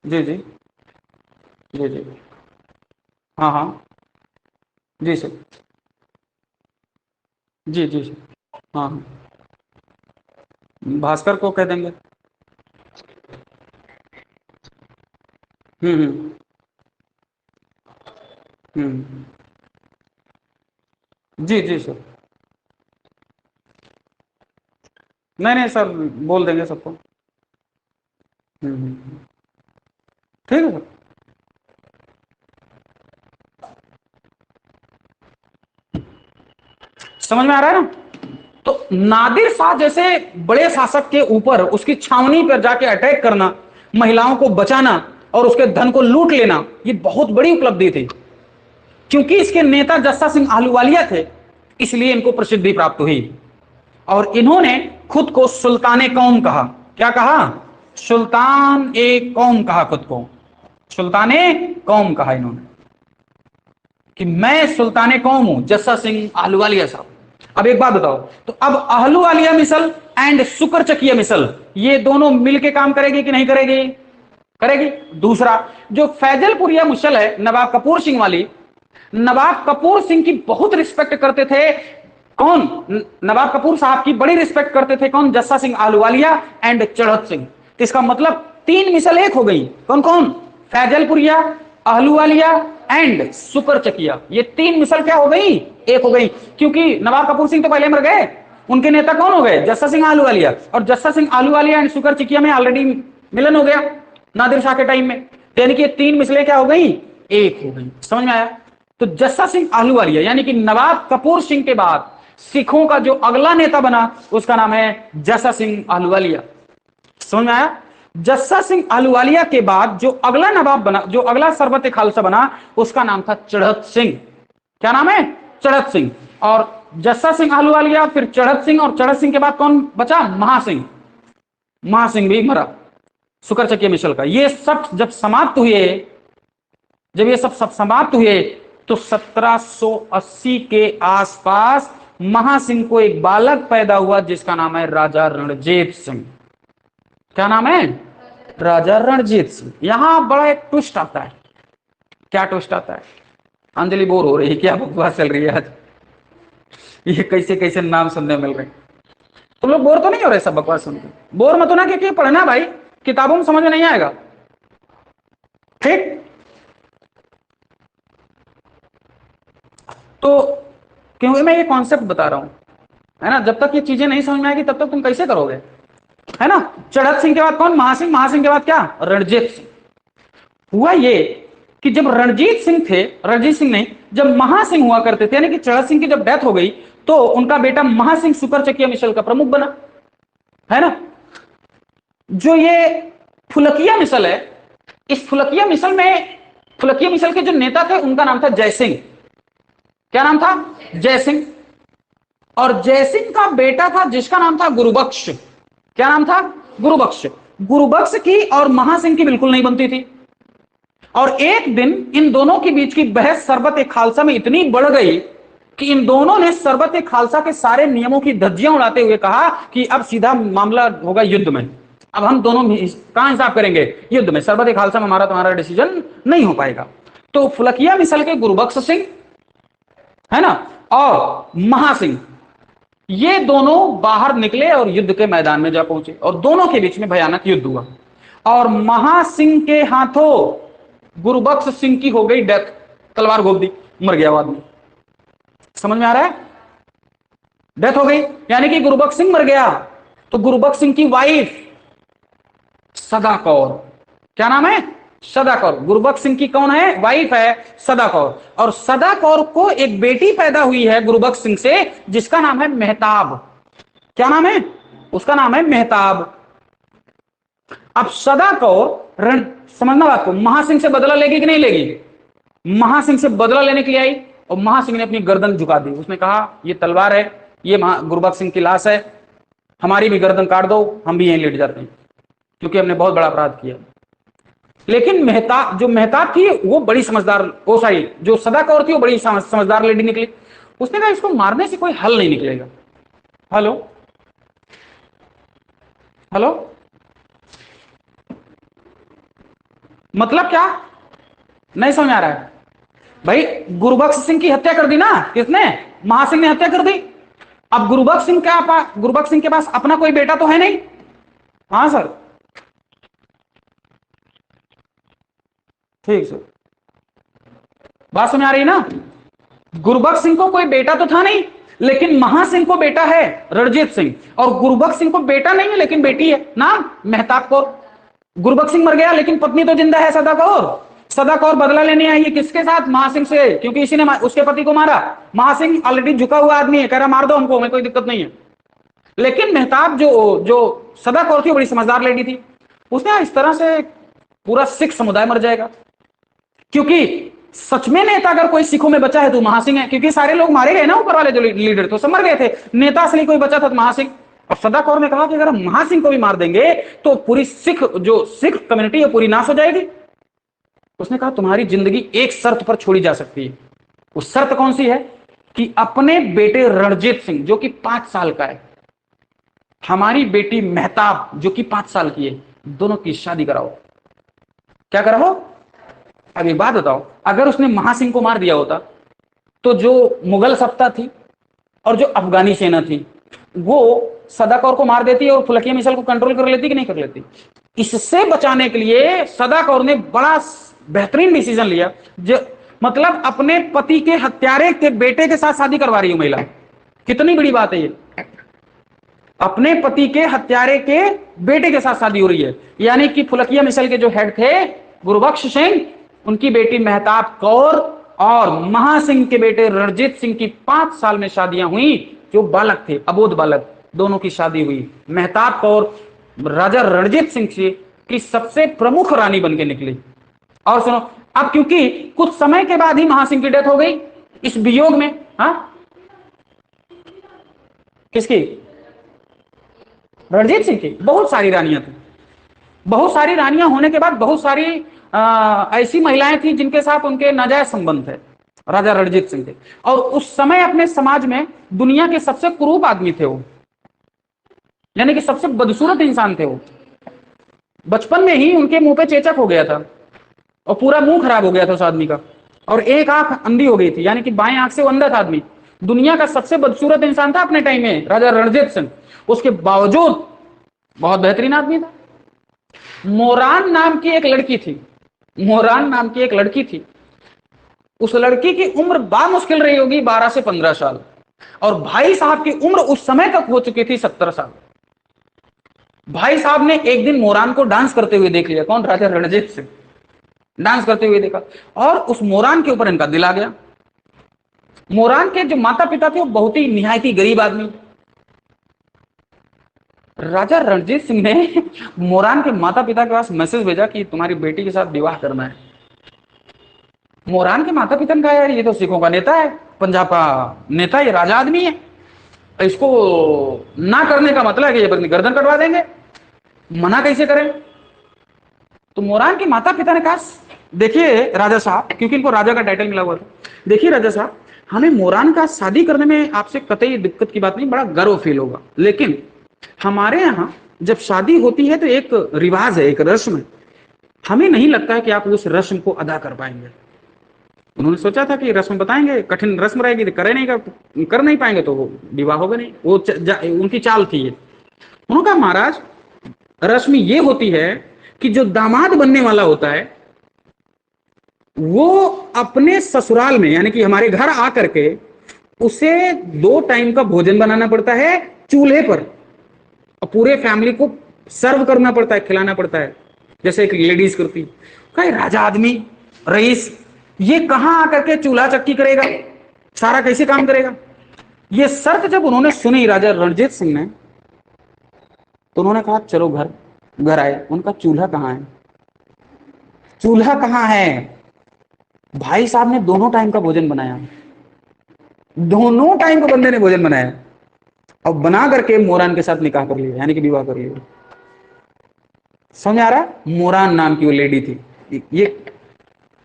जी जी, जी जी, हाँ हाँ, जी सर, जी जी सर, हाँ हाँ, भास्कर को कह देंगे। हम्म, हम्म, जी जी सर, नहीं नहीं सर, बोल देंगे सबको। ठीक है सर। समझ में आ रहा है ना? तो नादिर शाह जैसे बड़े शासक के ऊपर उसकी छावनी पर जाके अटैक करना, महिलाओं को बचाना और उसके धन को लूट लेना, ये बहुत बड़ी उपलब्धि थी। क्योंकि इसके नेता जस्सा सिंह आहलूवालिया थे, इसलिए इनको प्रसिद्धि प्राप्त हुई और इन्होंने खुद को सुल्तान कौम कहा। क्या कहा? सुल्तान ए कौम कहा खुद को, सुल्तान कौम कहा इन्होंने कि मैं सुल्तान कौम हूं, जस्सा सिंह आहलूवालिया साहब। अब एक बात बताओ, तो अब आहलूवालिया मिसल एंड सुकरचकिया मिसल, ये दोनों मिलके काम करेगी कि नहीं करेगी? करेगी। दूसरा, जो फैजलपुरिया मिसल है नवाब कपूर सिंह वाली, नवाब कपूर सिंह की बहुत रिस्पेक्ट करते थे कौन? नवाब कपूर साहब की बड़ी रिस्पेक्ट करते थे कौन? जस्सा सिंह आहलूवालिया एंड चढ़त सिंह। तो इसका मतलब तीन मिसल एक हो गई। कौन कौन? फैजलपुरिया, आहलूवालिया एंड सुकरचकिया। ये तीन मिसल क्या हो गई? एक हो गई। क्योंकि नवाब कपूर सिंह तो पहले मर गए, उनके नेता कौन हो गए? जस्सा सिंह आहलूवालिया, और जस्सा सिंह आहलूवालिया एंड सुकरचकिया में ऑलरेडी मिलन हो गया नादिर शाह के टाइम में। यानी कि तीन मिसलें क्या हो गई? एक हो गई। समझ में आया? तो जस्सा सिंह आहलूवालिया यानी कि नवाब कपूर सिंह के बाद सिखों का जो अगला नेता बना उसका नाम है जस्सा सिंह आहलूवालिया। समझ में आया? जस्सा सिंह आहलूवालिया के बाद जो अगला नवाब बना, जो अगला सरबत खालसा बना, उसका नाम था चढ़त सिंह। क्या नाम है? चढ़त सिंह। और जस्सा सिंह आहलूवालिया, फिर चढ़त सिंह, और चढ़त सिंह के बाद कौन बचा? महासिंह। महासिंह भी मरा सुकरचकिया मिसल का। ये सब जब समाप्त हुए, जब ये सब समाप्त हुए, तो 1780 के आसपास महासिंह को एक बालक पैदा हुआ जिसका नाम है राजा रणजीत सिंह। क्या नाम है? राजा रणजीत सिंह। यहां बड़ा एक ट्विस्ट आता है। क्या ट्विस्ट आता है? अंजलि बोर हो रही है, क्या बकवास चल रही है आज? ये कैसे कैसे नाम सुनने मिल रहे हैं। तुम लोग बोर तो नहीं हो रहे सब बकवास सुनकर? बोर मत होना, क्योंकि पढ़ना भाई, किताबों में समझ में नहीं आएगा। ठीक? तो क्योंकि मैं ये कॉन्सेप्ट बता रहा हूं, है ना, जब तक ये चीजें नहीं समझ में आएगी तब तक तुम कैसे करोगे, है ना? चढ़त सिंह के बाद कौन? महासिंह। महासिंह के बाद क्या? रणजीत सिंह। हुआ ये कि जब रणजीत सिंह थे, रणजीत सिंह नहीं, जब महासिंह हुआ करते थे, यानी कि चढ़त सिंह की जब डेथ हो गई, तो उनका बेटा महासिंह सुकरचकिया मिसल का प्रमुख बना, है ना? जो ये फुलकिया मिसल है, इस फुलकिया मिसल में, फुलकिया मिसल के जो नेता थे उनका नाम था जयसिंह। क्या नाम था? जयसिंह। और जयसिंह का बेटा था जिसका नाम था गुरुबख्श। क्या नाम था? गुरुबख्श। गुरुबख्श की और महासिंह की बिल्कुल नहीं बनती थी, और एक दिन इन दोनों के बीच की बहस सरबत ए खालसा में इतनी बढ़ गई कि इन दोनों ने सरबत ए खालसा के सारे नियमों की धज्जियां उड़ाते हुए कहा कि अब सीधा मामला होगा युद्ध में। अब हम दोनों कहां हिसाब करेंगे? युद्ध में। सरबत ए खालसा में हमारा तुम्हारा डिसीजन नहीं हो पाएगा। तो फुलकिया मिसल के गुरुबख्श सिंह, है ना, और महासिंह, ये दोनों बाहर निकले और युद्ध के मैदान में जा पहुंचे, और दोनों के बीच में भयानक युद्ध हुआ, और महासिंह के हाथों गुरुबख्श सिंह की हो गई डेथ, तलवार घोप दी, मर गया वो आदमी। समझ में आ रहा है? डेथ हो गई, यानी कि गुरबख्श सिंह मर गया। तो गुरबख्श सिंह की वाइफ सदा कौर, क्या नाम है? सदा कौर। गुरबख्श सिंह की कौन है? वाइफ है सदा कौर। और सदा कौर को एक बेटी पैदा हुई है गुरबख्श सिंह से, जिसका नाम है मेहताब। क्या नाम है? उसका नाम है मेहताब। अब सदा कौर समझना बात को, महासिंह से बदला लेगी कि नहीं लेगी? महासिंह से बदला लेने के लिए आई, और महासिंह ने अपनी गर्दन झुका दी। उसने कहा ये तलवार है, ये गुरबख्श सिंह की लाश है, हमारी भी गर्दन काट दो, हम भी यहीं लेट जाते हैं, क्योंकि हमने बहुत बड़ा अपराध किया। लेकिन मेहताब, जो मेहताब थी वो बड़ी समझदार, ओ सॉरी, जो सदा कौर थी वो बड़ी समझदार लेडी निकली। उसने कहा इसको मारने से कोई हल नहीं निकलेगा। हेलो हेलो, मतलब क्या? नहीं समझ आ रहा है भाई? गुरबख्श सिंह की हत्या कर दी ना, किसने? महासिंह ने हत्या कर दी। अब गुरबख्श सिंह के पास अपना कोई बेटा तो है नहीं। हाँ सर, ठीक सर, बात समझ आ रही ना? गुरबख्श सिंह को कोई बेटा तो था नहीं, लेकिन महासिंह को बेटा है रणजीत सिंह, और गुरबख्श सिंह को बेटा नहीं है लेकिन बेटी है, नाम मेहताब कौर। गुरबख्श सिंह मर गया लेकिन पत्नी तो जिंदा है सदा कौर। सदा कौर बदला लेने आई है किसके साथ? महासिंह से, क्योंकि इसी ने उसके पति को मारा। महासिंह ऑलरेडी झुका हुआ आदमी है, कह रहा मार दो हमको, हमें कोई दिक्कत नहीं है। लेकिन मेहताब जो जो सदा कौर थी बड़ी समझदार लेडी थी। उसने इस तरह से पूरा सिख समुदाय मर जाएगा, क्योंकि सच में नेता अगर कोई सिखों में बचा है तो महासिंह है, क्योंकि सारे लोग मारे गए ना, ऊपर वाले जो लीडर थे सब मर गए थे, नेता असली कोई बचा था तो महासिंह। और सदा कौर ने कहा कि अगर हम महासिंह को भी मार देंगे तो पूरी सिख कम्युनिटी है पूरी नाश हो जाएगी। उसने कहा तुम्हारी जिंदगी एक शर्त पर छोड़ी जा सकती है। वो शर्त कौन सी है? कि अपने बेटे रणजीत सिंह जो कि 5 साल का है, हमारी बेटी मेहताब जो कि 5 साल की है, दोनों की शादी कराओ। क्या कराओ? अब एक बात बताओ, अगर उसने महासिंह को मार दिया होता तो जो मुगल सत्ता थी और जो अफगानी सेना थी वो सदा कौर को मार देती और फुलकिया मिसल को कंट्रोल कर लेती कि नहीं कर लेती? इससे बचाने के लिए सदा कौर ने बड़ा बेहतरीन डिसीजन लिया, जो मतलब अपने पति के हत्यारे के बेटे के साथ शादी करवा रही है महिला। कितनी बड़ी बात है ये, अपने पति के हत्यारे के बेटे के साथ शादी हो रही है। यानी कि फुलकिया मिसल के जो हेड थे गुरबख्श सिंह, उनकी बेटी मेहताब कौर और महासिंह के बेटे रणजीत सिंह की 5 साल में शादियां हुई। जो बालक थे, अबोध बालक, दोनों की शादी हुई। मेहताब कौर राजा रणजीत सिंह की सबसे प्रमुख रानी बन के निकली। और सुनो, अब क्योंकि कुछ समय के बाद ही महासिंह की डेथ हो गई इस वियोग में। हाँ, किसकी? रणजीत सिंह की। बहुत सारी रानियां थी, बहुत सारी रानियां होने के बाद बहुत सारी ऐसी महिलाएं थी जिनके साथ उनके नाजायज संबंध थे। राजा रणजीत सिंह थे, और उस समय अपने समाज में दुनिया के सबसे कुरूप आदमी थे वो, यानी कि सबसे बदसूरत इंसान थे वो। बचपन में ही उनके मुंह पे चेचक हो गया था और पूरा मुंह खराब हो गया था उस आदमी का, और एक आंख अंधी हो गई थी, यानी कि बाएं आंख से वो अंधा था आदमी। दुनिया का सबसे बदसूरत इंसान था अपने टाइम में राजा रणजीत सिंह, उसके बावजूद बहुत बेहतरीन आदमी था। मोरान नाम की एक लड़की थी, मोरान नाम की एक लड़की थी। उस लड़की की उम्र बामुश्किल रही होगी 12 से 15 साल, और भाई साहब की उम्र उस समय तक हो चुकी थी 70 साल। भाई साहब ने एक दिन मोरान को डांस करते हुए देख लिया। कौन? राजा रणजीत सिंह डांस करते हुए देखा, और उस मोरान के ऊपर इनका दिल आ गया। मोरान के जो माता पिता थे वो बहुत ही निहायत ही गरीब आदमी। राजा रणजीत सिंह ने मोरान के माता पिता के पास मैसेज भेजा कि तुम्हारी बेटी के साथ विवाह करना है। मोरान के माता पिता ने कहा यार ये तो सिखों का नेता है, पंजाब का नेता, ये राजा आदमी है, इसको ना करने का मतलब है कि ये अपनी गर्दन कटवा देंगे, मना कैसे करें? तो मोरान के माता पिता ने कहा देखिए राजा साहब, क्योंकि इनको राजा का टाइटल मिला हुआ था, देखिए राजा साहब, हमें मोरान का शादी करने में आपसे कतई दिक्कत की बात नहीं, बड़ा गर्व फील होगा, लेकिन हमारे यहाँ जब शादी होती है तो एक रिवाज है, एक रस्म है, हमें नहीं लगता है कि आप उस रस्म को अदा कर पाएंगे। उन्होंने सोचा था कि रस्म बताएंगे, कठिन रस्म रहेगी, कर नहीं पाएंगे तो वो विवाह होगा नहीं, वो उनकी चाल थी ये। उन्होंने कहा महाराज रस्म ये होती है कि जो दामाद बनने वाला होता है वो अपने ससुराल में, यानी कि हमारे घर आकर के उसे 2 टाइम का भोजन बनाना पड़ता है चूल्हे पर, और पूरे फैमिली को सर्व करना पड़ता है, खिलाना पड़ता है, जैसे एक लेडीज करती। कहीं राजा आदमी, रईस, ये कहां आकर के चूल्हा चक्की करेगा, सारा कैसे काम करेगा। ये शर्त जब उन्होंने सुनी राजा रणजीत सिंह ने, तो उन्होंने कहा चलो घर घर आए। उनका चूल्हा कहां है, चूल्हा कहां है। भाई साहब ने दोनों टाइम का भोजन बनाया, दोनों टाइम को बंदे ने भोजन बनाया, और बना करके मोरान के साथ निकाह कर लिया, यानी कि विवाह कर लिया। समझ आ रहा है। मोरान नाम की वो लेडी थी। ये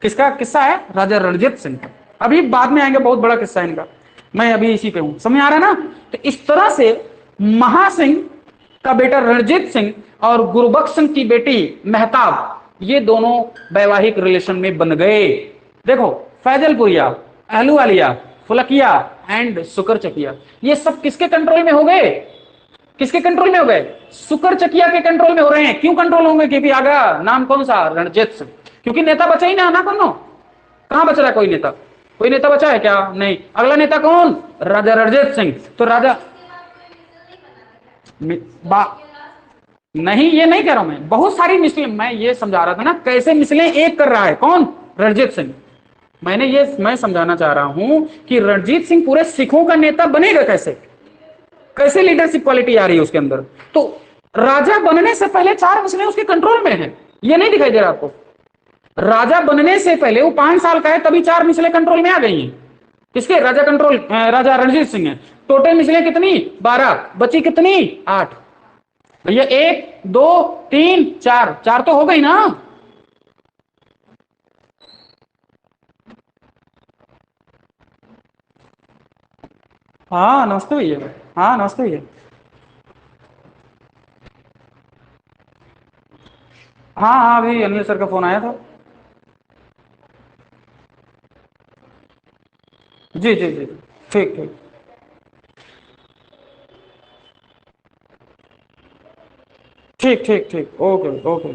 किसका किस्सा है, राजा रणजीत सिंह का। अभी बाद में आएंगे, बहुत बड़ा किस्सा है इनका, मैं अभी इसी पे हूं। समझ आ रहा है ना। तो इस तरह से महासिंह का बेटा रणजीत सिंह और गुरबख्श सिंह की बेटी मेहताब, ये दोनों वैवाहिक रिलेशन में बन गए। देखो, फैजलपुरिया, अहलूवालिया, फुलकिया एंड सुकरचकिया, ये सब किसके कंट्रोल में हो गए, किसके कंट्रोल में हो गए, सुकरचकिया के कंट्रोल में हो रहे हैं। क्यों कंट्रोल होंगे, क्योंकि आगा नाम कौन सा, रणजीत सिंह। क्योंकि नेता बचा ही ना कौन, कहां बच रहा है कोई नेता, कोई नेता बचा है क्या, नहीं। अगला नेता कौन, राजा रणजीत सिंह। तो राजा नहीं, ये नहीं कह रहा हूं मैं, बहुत सारी मिसलें, मैं ये समझा रहा था ना कैसे मिसलें एक कर रहा है कौन, रणजीत सिंह। मैं समझाना चाह रहा हूं कि रणजीत सिंह पूरे सिखों का नेता बनेगा कैसे, कैसे लीडरशिप क्वालिटी आ रही है उसके अंदर। तो राजा बनने से पहले 4 मिसलें उसके कंट्रोल में है, ये नहीं दिखाई दे रहा आपको। राजा बनने से पहले वो 5 साल का है, तभी 4 मिसलें कंट्रोल में आ गई हैं। किसके, राजा रणजीत सिंह है। टोटल मिसलें कितनी, 12, बची कितनी, 8। भैया 1 2 3 4, 4 तो हो गई ना। हाँ नमस्ते भैया, हाँ नमस्ते भैया। हाँ हाँ, अभी अनिल सर का फोन आया था। जी जी जी, ठीक ठीक ठीक ठीक ठीक, ओके ओके,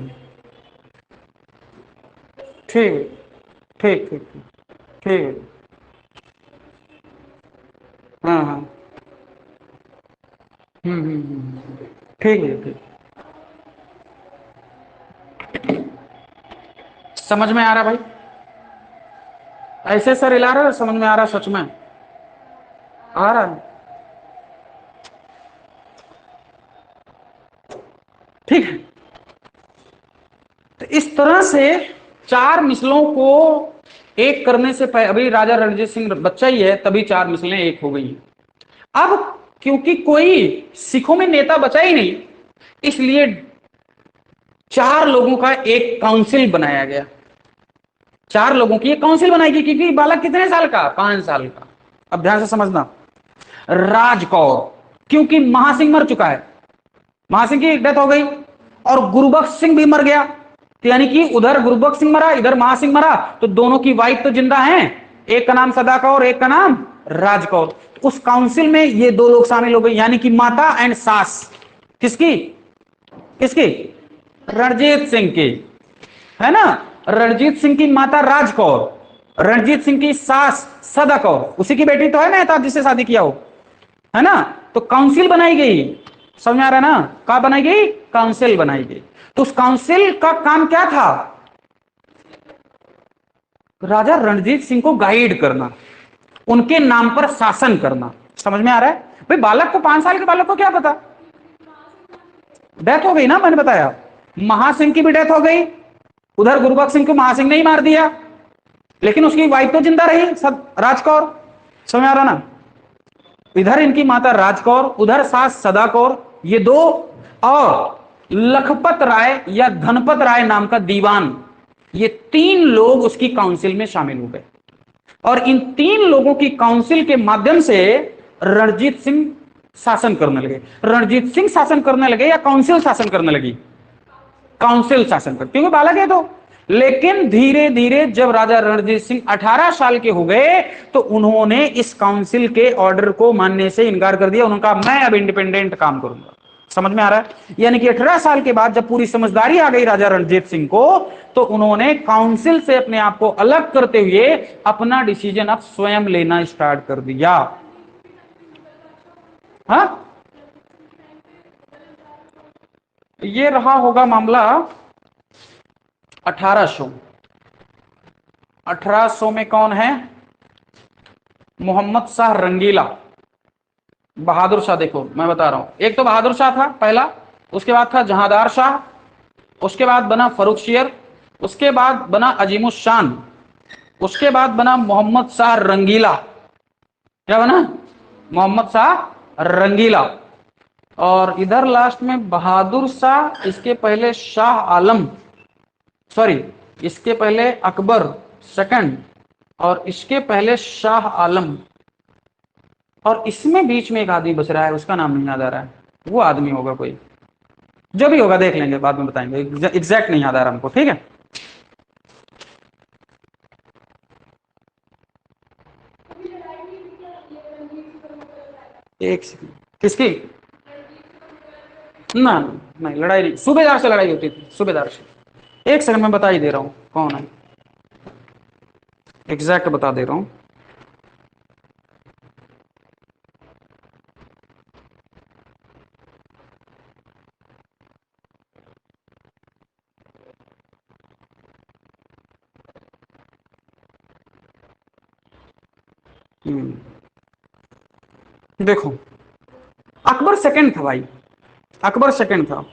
ठीक ठीक ठीक ठीक है। हाँ हाँ, ठीक है ठीक। समझ में आ रहा भाई, ऐसे सर हिला रहा है, समझ में आ रहा, सच में आ रहा है। ठीक है। तो इस तरह से 4 मिसलों को एक करने से पहले, अभी राजा रणजीत सिंह बच्चा ही है, तभी 4 मिसलें एक हो गई। अब क्योंकि कोई सिखों में नेता बचा ही नहीं, इसलिए 4 लोगों का एक काउंसिल बनाया गया। 4 लोगों की एक काउंसिल बनाई गई, क्योंकि बालक कितने साल का, 5 साल का। अब ध्यान से समझना, राजकौर, क्योंकि महासिंह मर चुका है, महासिंह की डेथ हो गई, और गुरबख्श सिंह भी मर गया। तो यानी कि उधर गुरबख्श सिंह मरा, इधर महासिंह मरा, तो दोनों की वाइफ तो जिंदा हैं। एक का नाम सदा कौर, एक का नाम राजकौर। तो उस काउंसिल में ये 2 लोग शामिल हो गए, यानी कि माता एंड सास। किसकी, किसकी, रणजीत सिंह की, है ना। रणजीत सिंह की माता राजकौर, रणजीत सिंह की सास सदा कौर, उसी की बेटी तो है मेहताब जिससे शादी किया हो, है ना। तो काउंसिल बनाई गई, समझ में आ रहा है ना, क्या बनाई गई, काउंसिल बनाई गई। तो उस काउंसिल का काम क्या था, राजा रणजीत सिंह को गाइड करना, उनके नाम पर शासन करना। समझ में आ रहा है भाई। बालक को, 5 साल के बालक को क्या पता, डेथ हो गई ना, मैंने बताया। महासिंह की भी डेथ हो गई, उधर गुरबख्श सिंह को महासिंह ने ही मार दिया, लेकिन उसकी वाइफ तो जिंदा रही, सब राजकौर। समझ आ रहा ना। इधर इनकी माता राजकौर, उधर सास सदा कौर, ये 2, और लखपत राय या धनपत राय नाम का दीवान, ये 3 लोग उसकी काउंसिल में शामिल हो गए। और इन 3 लोगों की काउंसिल के माध्यम से रणजीत सिंह शासन करने लगे। रणजीत सिंह शासन करने लगे या काउंसिल शासन करने लगी, काउंसिल शासन कर, क्योंकि बालक है तो। लेकिन धीरे धीरे जब राजा रणजीत सिंह 18 साल के हो गए, तो उन्होंने इस काउंसिल के ऑर्डर को मानने से इनकार कर दिया। उन्होंने कहा मैं अब इंडिपेंडेंट काम करूंगा। समझ में आ रहा है। यानी कि 18 साल के बाद जब पूरी समझदारी आ गई राजा रणजीत सिंह को, तो उन्होंने काउंसिल से अपने आप को अलग करते हुए अपना डिसीजन अब स्वयं लेना स्टार्ट कर दिया। हाँ, ये रहा होगा मामला 1800। 1800 में कौन है? मोहम्मद शाह रंगीला। बहादुर शाह, देखो मैं बता रहा हूं, एक तो बहादुर शाह था पहला, उसके बाद था जहांदार शाह, उसके बाद बना फर्रुखशियर, उसके बाद बना अजीमुशान, उसके बाद बना मोहम्मद शाह रंगीला। क्या बना? मोहम्मद शाह रंगीला। और इधर लास्ट में बहादुर शाह, इसके पहले शाह आलम, सॉरी इसके पहले अकबर सेकंड, और इसके पहले शाह आलम, और इसमें बीच में एक आदमी बच रहा है, उसका नाम नहीं याद आ रहा है। वो आदमी होगा कोई, जो भी होगा देख लेंगे, बाद में बताएंगे, एग्जैक्ट नहीं याद आ रहा हमको, ठीक है। एक सेकंड, किसकी? ना नहीं, लड़ाई नहीं, सूबेदार से लड़ाई होती थी, सूबेदार से। एक सेकंड में बता ही दे रहा हूं कौन है, एग्जैक्ट बता दे रहा हूं। देखो, अकबर सेकंड था भाई, अकबर सेकंड था,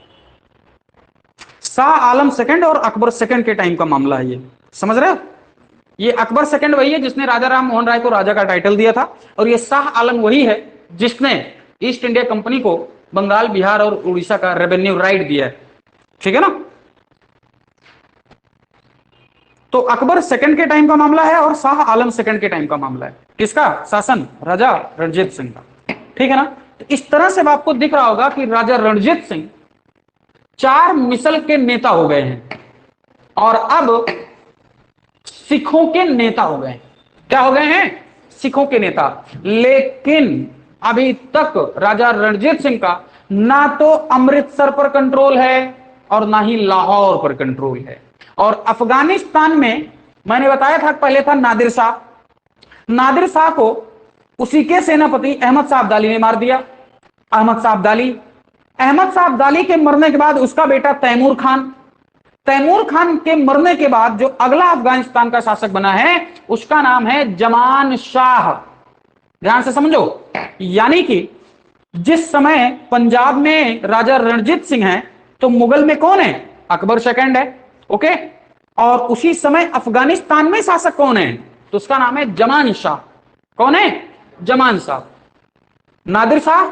शाह आलम सेकंड और अकबर सेकंड के टाइम का मामला है ये, समझ रहे हो? ये अकबर सेकंड वही है जिसने राजा राम मोहन राय को राजा का टाइटल दिया था, और ये शाह आलम वही है जिसने ईस्ट इंडिया कंपनी को बंगाल, बिहार और उड़ीसा का रेवेन्यू राइट दिया है, ठीक है ना। तो अकबर सेकंड के टाइम का मामला है और शाह आलम सेकंड के टाइम का मामला है। किसका शासन? राजा रणजीत सिंह का, ठीक है ना। तो इस तरह से आपको दिख रहा होगा कि राजा रणजीत सिंह 4 मिसल के नेता हो गए हैं और अब सिखों के नेता हो गए। क्या हो गए हैं? सिखों के नेता। लेकिन अभी तक राजा रणजीत सिंह का ना तो अमृतसर पर कंट्रोल है और ना ही लाहौर पर कंट्रोल है। और अफगानिस्तान में मैंने बताया था पहले था नादिर शाह, नादिर शाह को उसी के सेनापति अहमद शाह अब्दाली ने मार दिया। अहमद शाह अब्दाली, अहमद शाह अब्दाली के मरने के बाद उसका बेटा तैमूर खान, तैमूर खान के मरने के बाद जो अगला अफगानिस्तान का शासक बना है उसका नाम है जमान शाह। ध्यान से समझो, यानी कि जिस समय पंजाब में राजा रणजीत सिंह है तो मुगल में कौन है? अकबर सेकंड है, ओके। और उसी समय अफगानिस्तान में शासक कौन है? तो उसका नाम है जमान शाह। कौन है? जमान शाह। नादिर शाह,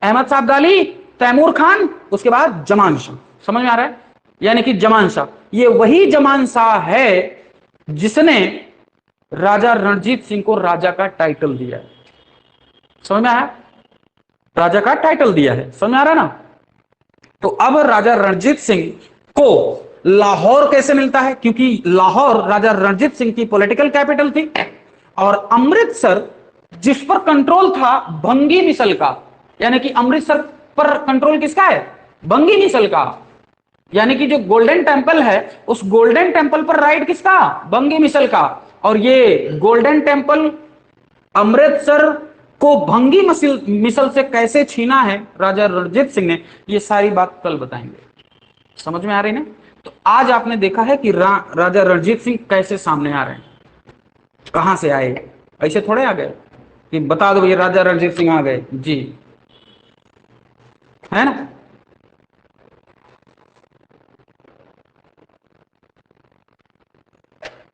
अहमद शाह अब्दाली, तैमूर खान, उसके बाद जमान शाह। समझ में आ रहा है? यानी कि जमान शाह, ये वही जमान शाह है जिसने राजा रणजीत सिंह को राजा का टाइटल दिया है। समझ में आया? राजा का टाइटल दिया है, समझ में आ रहा है ना। तो अब राजा रणजीत सिंह को लाहौर कैसे मिलता है? क्योंकि लाहौर राजा रणजीत सिंह की पॉलिटिकल कैपिटल थी और अमृतसर जिस पर कंट्रोल था भंगी मिसल का, यानी कि अमृतसर पर कंट्रोल किसका है? भंगी मिसल का। यानी कि जो गोल्डन टेंपल है उस गोल्डन टेंपल पर राइट किसका? भंगी मिसल का। और ये गोल्डन टेंपल अमृतसर को भंगी मिसल से कैसे छीना है राजा रणजीत सिंह ने, ये सारी बात कल बताएंगे। समझ में आ रही ना? तो आज आपने देखा है कि राजा रणजीत सिंह कैसे सामने आ रहे हैं, कहां से आए, ऐसे थोड़े आ गए कि बता दो ये राजा रणजीत सिंह आ गए जी, है ना।